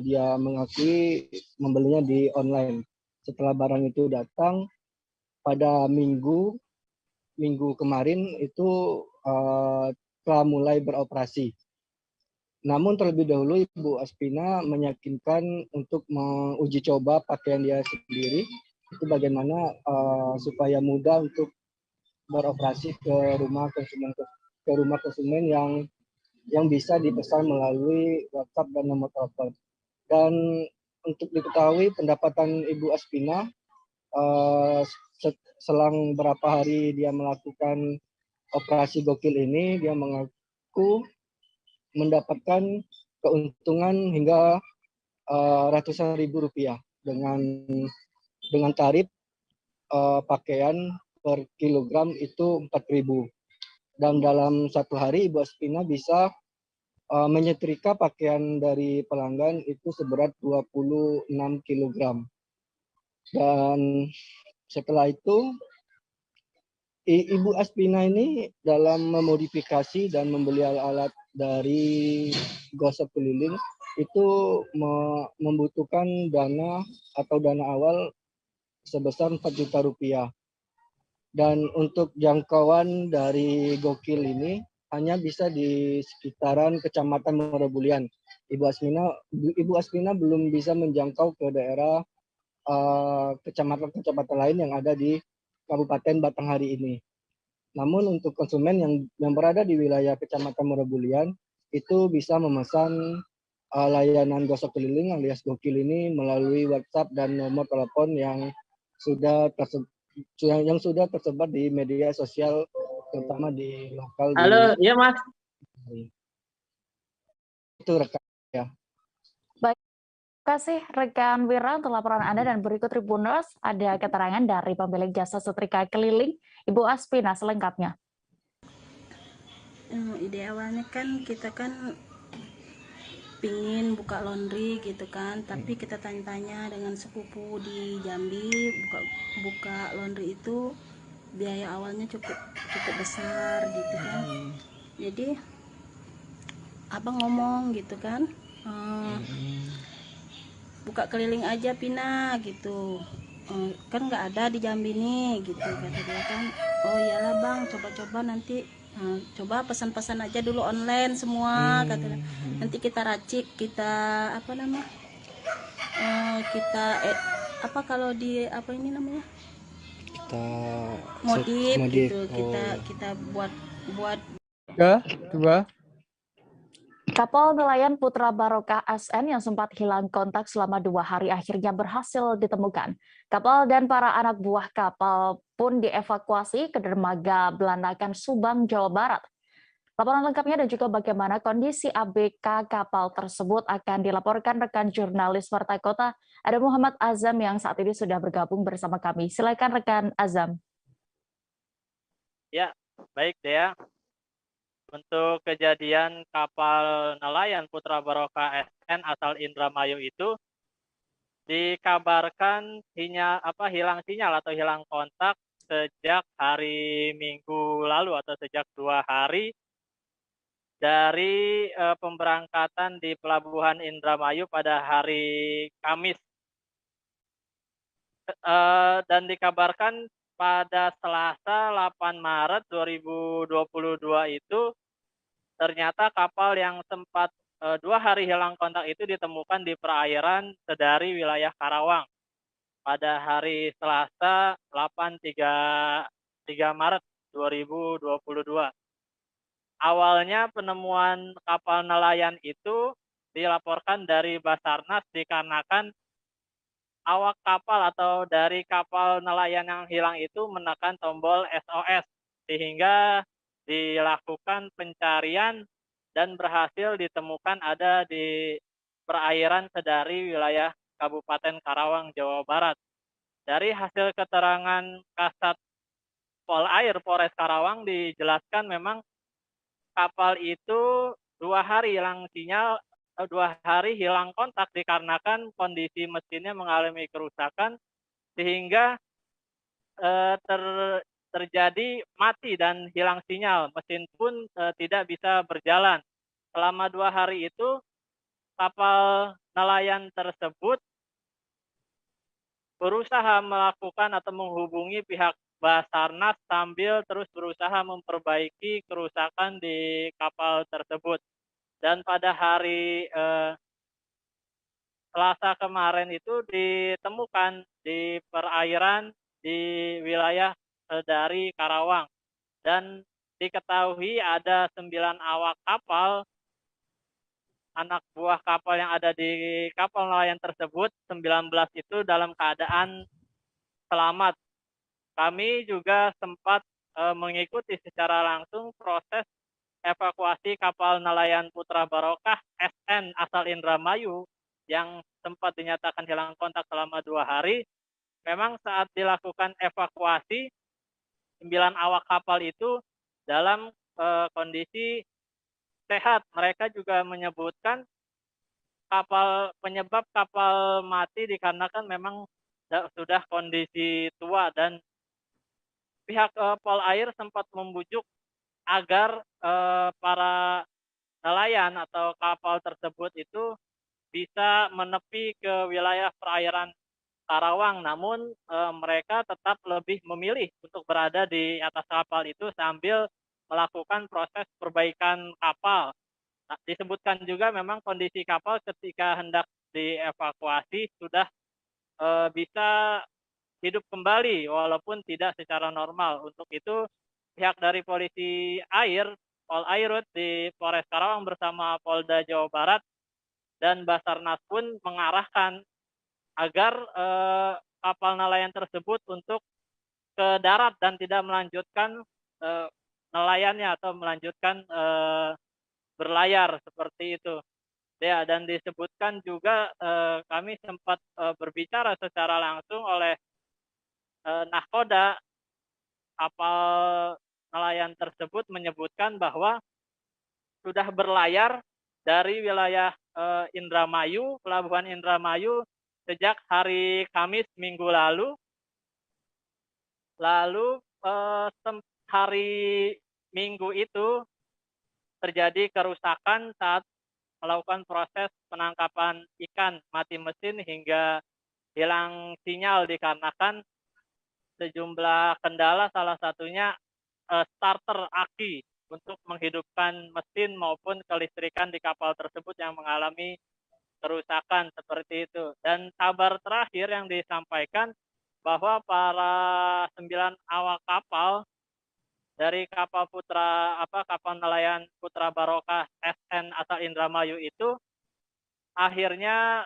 dia mengakui membelinya di online. Setelah barang itu datang pada minggu kemarin itu telah mulai beroperasi. Namun terlebih dahulu Ibu Aspina meyakinkan untuk menguji coba pakaian dia sendiri itu bagaimana supaya mudah untuk beroperasi ke rumah konsumen yang yang bisa dipesan melalui WhatsApp dan nomor telepon. Dan untuk diketahui pendapatan Ibu Aspina selang berapa hari dia melakukan operasi gokil ini, dia mengaku mendapatkan keuntungan hingga ratusan ribu rupiah dengan tarif pakaian per kilogram itu 4.000. Dan dalam satu hari Ibu Aspina bisa menyetrika pakaian dari pelanggan itu seberat 26 kg. Dan setelah itu Ibu Aspina ini dalam memodifikasi dan membeli alat dari gosok keliling itu membutuhkan dana atau dana awal sebesar 4 juta rupiah. Dan untuk jangkauan dari gokil ini hanya bisa di sekitaran Kecamatan Merebulian. Ibu Aspina belum bisa menjangkau ke daerah kecamatan-kecamatan lain yang ada di Kabupaten Batanghari ini. Namun untuk konsumen yang berada di wilayah Kecamatan Merebulian itu bisa memesan layanan gosok keliling alias gokil ini melalui WhatsApp dan nomor telepon yang sudah tersebar di media sosial, terutama di lokal. Halo, iya Mas. Itu rekan ya. Baik. Terima kasih rekan Wira untuk laporan Anda, dan berikut Tribuners ada keterangan dari pemilik jasa setrika keliling Ibu Aspina selengkapnya. Ide awalnya kan kita kan pingin buka laundry gitu kan, tapi kita tanya-tanya dengan sepupu di Jambi, buka laundry itu biaya awalnya cukup besar gitu kan. Jadi abang ngomong gitu kan, buka keliling aja Pina gitu, kan nggak ada di Jambi nih gitu, kata dia kan. Oh iyalah bang, coba-coba nanti coba pesan-pesan aja dulu online semua, kata dia. Nanti kita racik, kita apa kalau di apa ini namanya, kita modif gitu, kita buat dua. Kapal nelayan Putra Barokah SN yang sempat hilang kontak selama 2 hari akhirnya berhasil ditemukan. Kapal dan para anak buah kapal pun dievakuasi ke dermaga Belanakan, Subang, Jawa Barat. Laporan lengkapnya dan juga bagaimana kondisi ABK kapal tersebut akan dilaporkan rekan jurnalis Warta Kota, ada Muhammad Azam yang saat ini sudah bergabung bersama kami. Silakan rekan Azam. Ya, baik Dea. Untuk kejadian kapal nelayan Putra Barokah SN asal Indramayu itu dikabarkan hilang sinyal atau hilang kontak sejak hari Minggu lalu atau sejak 2 hari dari pemberangkatan di Pelabuhan Indramayu pada hari Kamis. Dan dikabarkan pada Selasa 8 Maret 2022 itu ternyata kapal yang sempat 2 hari hilang kontak itu ditemukan di perairan Sedari wilayah Karawang pada hari Selasa 3 Maret 2022. Awalnya penemuan kapal nelayan itu dilaporkan dari Basarnas dikarenakan awak kapal atau dari kapal nelayan yang hilang itu menekan tombol SOS sehingga dilakukan pencarian dan berhasil ditemukan ada di perairan Sedari wilayah Kabupaten Karawang, Jawa Barat. Dari hasil keterangan Kasat Polair Polres Karawang dijelaskan memang kapal itu 2 hari hilang sinyal, 2 hari hilang kontak dikarenakan kondisi mesinnya mengalami kerusakan sehingga terjadi mati dan hilang sinyal. Mesin pun tidak bisa berjalan. Selama 2 hari itu kapal nelayan tersebut berusaha melakukan atau menghubungi pihak Basarnas sambil terus berusaha memperbaiki kerusakan di kapal tersebut. Dan pada hari Selasa kemarin itu ditemukan di perairan di wilayah dari Karawang, dan diketahui ada 9 awak kapal anak buah kapal yang ada di kapal nelayan tersebut, 19 itu dalam keadaan selamat. Kami juga sempat mengikuti secara langsung proses evakuasi kapal nelayan Putra Barokah SN asal Indramayu yang sempat dinyatakan hilang kontak selama 2 hari. Memang saat dilakukan evakuasi, 9 awak kapal itu dalam kondisi sehat. Mereka juga menyebutkan penyebab kapal mati dikarenakan memang sudah kondisi tua, dan pihak Polair sempat membujuk agar para nelayan atau kapal tersebut itu bisa menepi ke wilayah perairan Karawang, namun mereka tetap lebih memilih untuk berada di atas kapal itu sambil melakukan proses perbaikan kapal. Nah, disebutkan juga memang kondisi kapal ketika hendak dievakuasi sudah bisa hidup kembali walaupun tidak secara normal. Untuk itu pihak dari polisi air, Polairut di Polres Karawang bersama Polda Jawa Barat dan Basarnas pun mengarahkan agar kapal nelayan tersebut untuk ke darat dan tidak melanjutkan nelayannya atau melanjutkan berlayar seperti itu. Ya, dan disebutkan juga kami sempat berbicara secara langsung oleh nahkoda kapal nelayan tersebut menyebutkan bahwa sudah berlayar dari wilayah Indramayu, Pelabuhan Indramayu sejak hari Kamis minggu lalu. Lalu hari Minggu itu terjadi kerusakan saat melakukan proses penangkapan ikan, mati mesin hingga hilang sinyal dikarenakan sejumlah kendala, salah satunya starter aki untuk menghidupkan mesin maupun kelistrikan di kapal tersebut yang mengalami kerusakan seperti itu. Dan kabar terakhir yang disampaikan bahwa para 9 awak kapal dari kapal nelayan Putra Barokah SN asal Indramayu itu akhirnya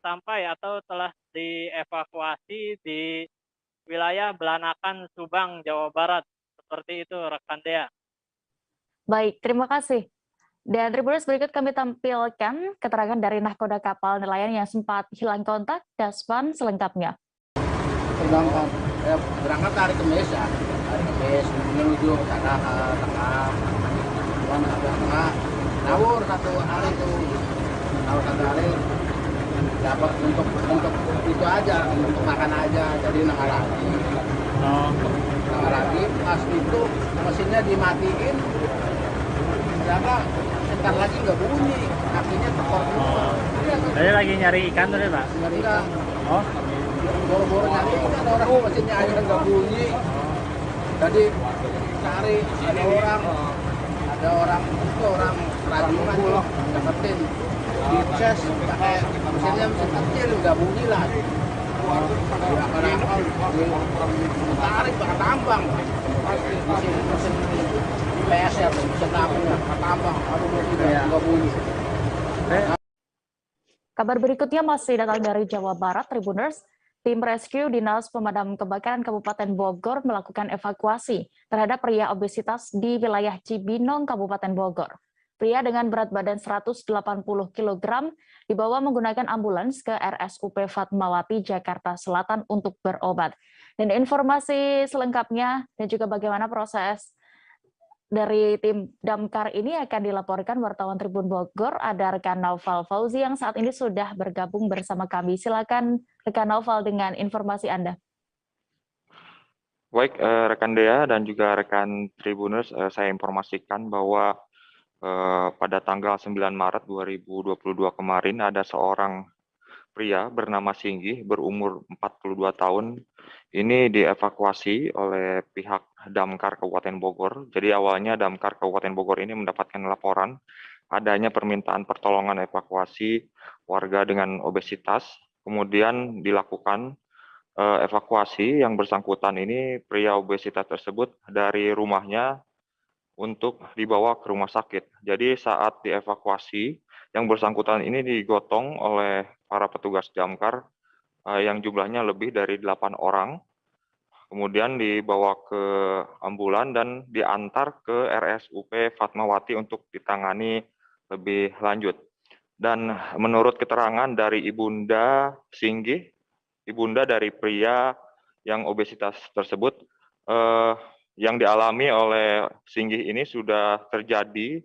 sampai atau telah dievakuasi di wilayah Belanakan, Subang, Jawa Barat. Seperti itu, rekan Dea. Baik, terima kasih. Dan Tribuners, berikut kami tampilkan keterangan dari nahkoda kapal nelayan yang sempat hilang kontak, Daspan selengkapnya. Berangkat hari Kamis ya, menuju ke arah tengah, nawur satu hari dapat untuk itu aja, untuk makan aja, jadi nggak lagi pas itu mesinnya dimatiin, ternyata sebentar lagi nggak bunyi, kakinya tekor. Saya lagi nyari ikan tuh Pak? Nyari ikan. Oh? Boro-boro nyari ikan, orang mesinnya akhirnya nggak bunyi. Jadi cari, ada orang rajungan tuh dapetin dices pakai mesinnya mesin kecil, nggak bunyi lah. Tarik pakai tambang, mesin PS ya, mesin tambang, tambang, nggak bunyi. Kabar berikutnya masih datang dari Jawa Barat, Tribuners. Tim rescue Dinas Pemadam Kebakaran Kabupaten Bogor melakukan evakuasi terhadap pria obesitas di wilayah Cibinong, Kabupaten Bogor. Pria dengan berat badan 180 kg dibawa menggunakan ambulans ke RSUP Fatmawati, Jakarta Selatan untuk berobat. Dan informasi selengkapnya dan juga bagaimana proses dari tim damkar ini akan dilaporkan wartawan Tribun Bogor. Ada rekan Naufal Fauzi yang saat ini sudah bergabung bersama kami. Silakan rekan Naufal dengan informasi Anda. Baik, rekan Dea dan juga rekan Tribuners, saya informasikan bahwa pada tanggal 9 Maret 2022 kemarin ada seorang pria bernama Singgih berumur 42 tahun. Ini dievakuasi oleh pihak Damkar Kabupaten Bogor. Jadi awalnya Damkar Kabupaten Bogor ini mendapatkan laporan adanya permintaan pertolongan evakuasi warga dengan obesitas. Kemudian dilakukan evakuasi. Yang bersangkutan ini pria obesitas tersebut dari rumahnya untuk dibawa ke rumah sakit. Jadi saat dievakuasi yang bersangkutan ini digotong oleh para petugas damkar yang jumlahnya lebih dari 8 orang. Kemudian dibawa ke ambulan dan diantar ke RSUP Fatmawati untuk ditangani lebih lanjut. Dan menurut keterangan dari Ibunda Singgih, ibunda dari pria yang obesitas tersebut, yang dialami oleh Singgih ini sudah terjadi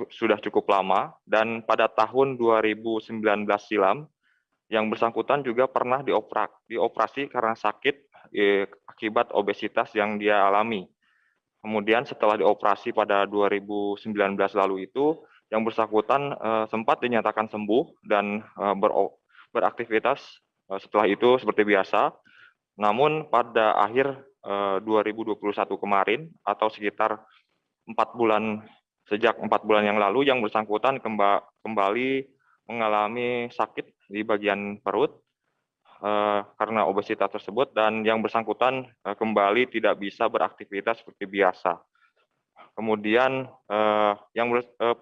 sudah cukup lama, dan pada tahun 2019 silam yang bersangkutan juga pernah dioperasi karena sakit akibat obesitas yang dia alami. Kemudian setelah dioperasi pada 2019 lalu itu, yang bersangkutan sempat dinyatakan sembuh dan beraktivitas setelah itu seperti biasa. Namun pada akhir 2021 kemarin atau sekitar sejak 4 bulan yang lalu, yang bersangkutan kembali mengalami sakit di bagian perut karena obesitas tersebut, dan yang bersangkutan kembali tidak bisa beraktivitas seperti biasa. Kemudian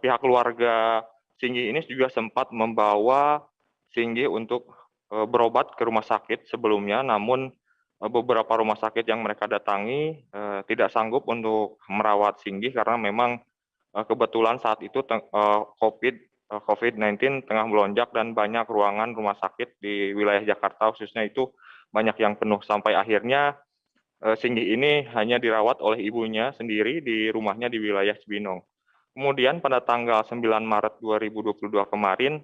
pihak keluarga Singgih ini juga sempat membawa Singgih untuk berobat ke rumah sakit sebelumnya, namun beberapa rumah sakit yang mereka datangi tidak sanggup untuk merawat Singgih karena memang kebetulan saat itu COVID-19 tengah melonjak dan banyak ruangan rumah sakit di wilayah Jakarta khususnya itu banyak yang penuh, sampai akhirnya Singgih ini hanya dirawat oleh ibunya sendiri di rumahnya di wilayah Cibinong. Kemudian pada tanggal 9 Maret 2022 kemarin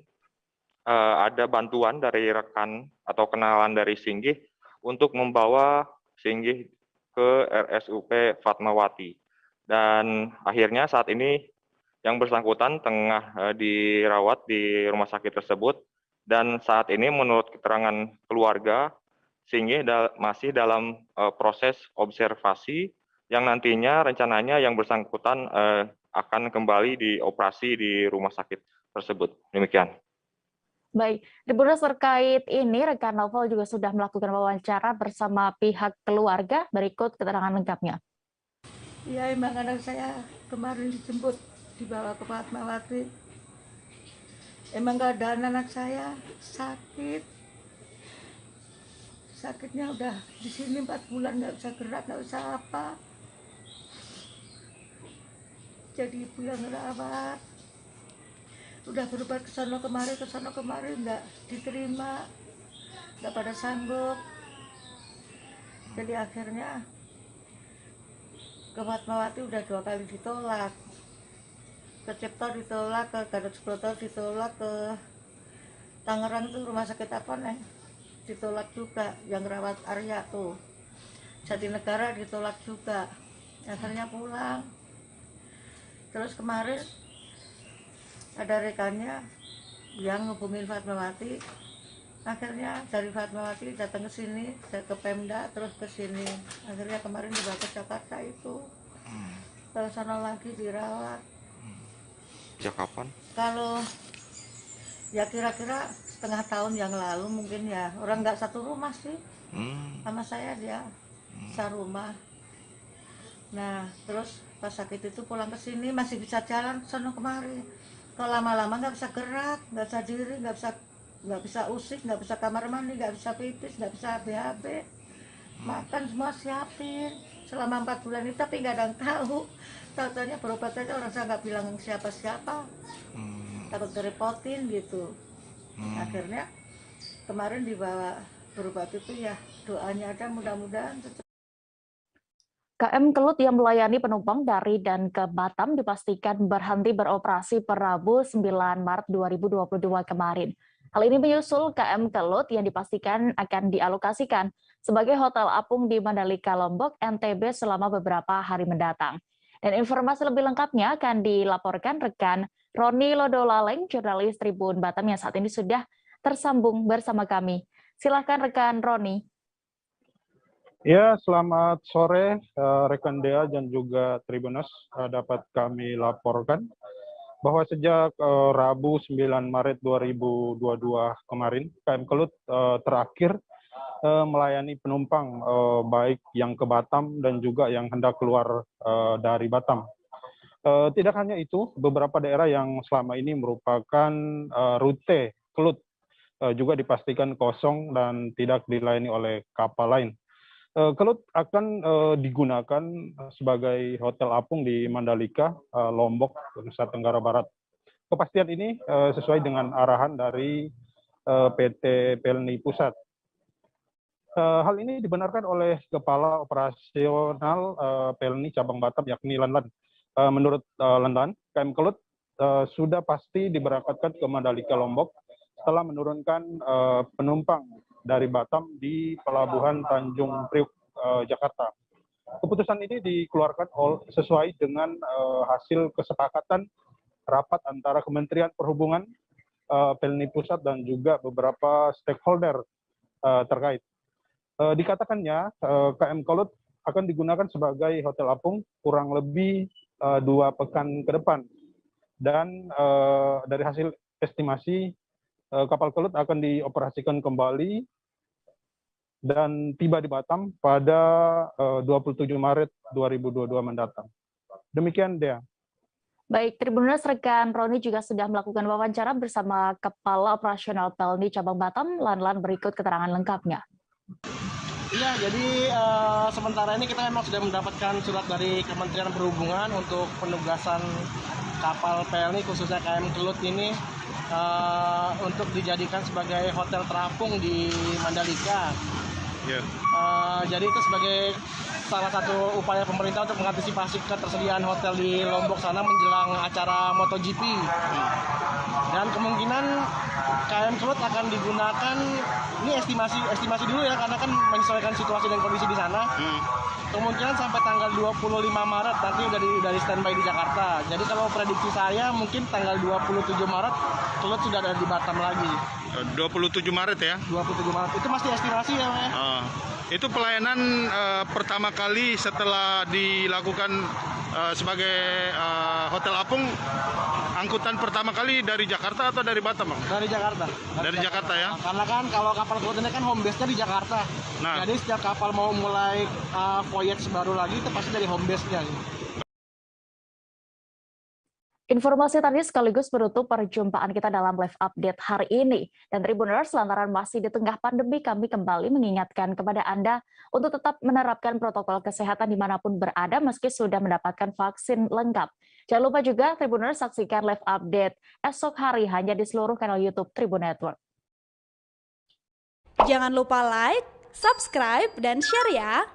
ada bantuan dari rekan atau kenalan dari Singgih untuk membawa Singgih ke RSUP Fatmawati. Dan akhirnya saat ini yang bersangkutan tengah dirawat di rumah sakit tersebut, dan saat ini menurut keterangan keluarga, Singgih masih dalam proses observasi yang nantinya rencananya yang bersangkutan akan kembali dioperasi di rumah sakit tersebut. Demikian. Baik, Tribuners, terkait ini rekan Novel juga sudah melakukan wawancara bersama pihak keluarga. Berikut keterangan lengkapnya. Ya, emang anak saya kemarin dijemput dibawa ke Fatmawati. Emang keadaan anak saya sakitnya udah di sini 4 bulan, nggak bisa gerak, nggak bisa apa. Jadi ibu yang ngerawat, udah berobat ke sana kemari nggak diterima, nggak pada sanggup. Jadi akhirnya ke Fatmawati udah 2 kali ditolak. Ke Cipto ditolak, ke Gatot Subroto ditolak, ke Tangerang tuh rumah sakit apa nih ditolak juga, yang rawat Arya tuh. Jatinegara ditolak juga, akhirnya pulang. Terus kemarin ada rekannya yang ngubungin Fatmawati, akhirnya dari Fatmawati datang ke sini, ke Pemda, terus ke sini. Akhirnya kemarin dibawa ke Jakarta itu, ke sana lagi dirawat. Sejak kapan? Kalau ya kira-kira setengah tahun yang lalu mungkin ya. Orang nggak satu rumah sih sama saya, dia serumah. Nah terus pas sakit itu pulang ke sini masih bisa jalan sono kemari. Kalau lama-lama nggak bisa gerak, nggak bisa diri, nggak bisa usik, nggak bisa kamar mandi, nggak bisa pipis, nggak bisa BAB. Makan semua siapin selama 4 bulan itu, tapi nggak ada yang tahu. Tahu-tahunya berobat aja orang saya nggak bilang siapa-siapa, takut kerepotin gitu. Akhirnya kemarin dibawa berobat itu ya, doanya ada mudah-mudahan. KM Kelut yang melayani penumpang dari dan ke Batam dipastikan berhenti beroperasi per Rabu 9 Maret 2022 kemarin. Hal ini menyusul KM Kelut yang dipastikan akan dialokasikan sebagai hotel apung di Mandalika, Lombok, NTB selama beberapa hari mendatang. Dan informasi lebih lengkapnya akan dilaporkan rekan Roni Lodolaleng, jurnalis Tribun Batam yang saat ini sudah tersambung bersama kami. Silakan rekan Roni. Ya, selamat sore rekan Dea dan juga Tribuners. Dapat kami laporkan bahwa sejak Rabu 9 Maret 2022 kemarin, KM Kelut terakhir melayani penumpang baik yang ke Batam dan juga yang hendak keluar dari Batam. Tidak hanya itu, beberapa daerah yang selama ini merupakan rute kelut juga dipastikan kosong dan tidak dilayani oleh kapal lain. Kelut akan digunakan sebagai hotel apung di Mandalika, Lombok, Nusa Tenggara Barat. Kepastian ini sesuai dengan arahan dari PT PLNI Pusat. Hal ini dibenarkan oleh Kepala Operasional PLNI Cabang Batam, yakni Lanlan. Menurut Lanlan, KM Kelut sudah pasti diberangkatkan ke Mandalika Lombok setelah menurunkan penumpang dari Batam di Pelabuhan Tanjung Priuk, Jakarta. Keputusan ini dikeluarkan sesuai dengan hasil kesepakatan rapat antara Kementerian Perhubungan, PLNI Pusat, dan juga beberapa stakeholder terkait. Dikatakannya KM Kelut akan digunakan sebagai hotel apung kurang lebih 2 pekan ke depan, dan dari hasil estimasi kapal Kelut akan dioperasikan kembali dan tiba di Batam pada 27 Maret 2022 mendatang. Demikian, Dea. Baik, Tribuners, rekan Roni juga sudah melakukan wawancara bersama Kepala Operasional PLNI Cabang Batam, Lanlan. Berikut keterangan lengkapnya. Iya, jadi sementara ini kita memang sudah mendapatkan surat dari Kementerian Perhubungan untuk penugasan kapal PLNI khususnya KM Kelut ini untuk dijadikan sebagai hotel terapung di Mandalika. Yeah. Jadi itu sebagai salah satu upaya pemerintah untuk mengantisipasi ketersediaan hotel di Lombok sana menjelang acara MotoGP. Dan kemungkinan KM Kelut akan digunakan, ini estimasi dulu ya, karena kan menyesuaikan situasi dan kondisi di sana. Kemungkinan sampai tanggal 25 Maret nanti udah di standby di Jakarta. Jadi kalau prediksi saya mungkin tanggal 27 Maret Kelut sudah ada di Batam lagi. 27 Maret ya? 27 Maret, itu masih estimasi ya, Mas? Itu pelayanan pertama kali setelah dilakukan sebagai hotel apung, angkutan pertama kali dari Jakarta atau dari Batam, Bang? Dari Jakarta. Dari Jakarta ya? Karena kan kalau kapal Kelut ini kan home base-nya di Jakarta. Nah, jadi setiap kapal mau mulai voyage baru lagi itu pasti dari home base-nya. Informasi tadi sekaligus menutup perjumpaan kita dalam live update hari ini. Dan Tribuners, lantaran masih di tengah pandemi, kami kembali mengingatkan kepada Anda untuk tetap menerapkan protokol kesehatan dimanapun berada meski sudah mendapatkan vaksin lengkap. Jangan lupa juga Tribuners saksikan live update esok hari hanya di seluruh kanal YouTube Tribun Network. Jangan lupa like, subscribe, dan share ya!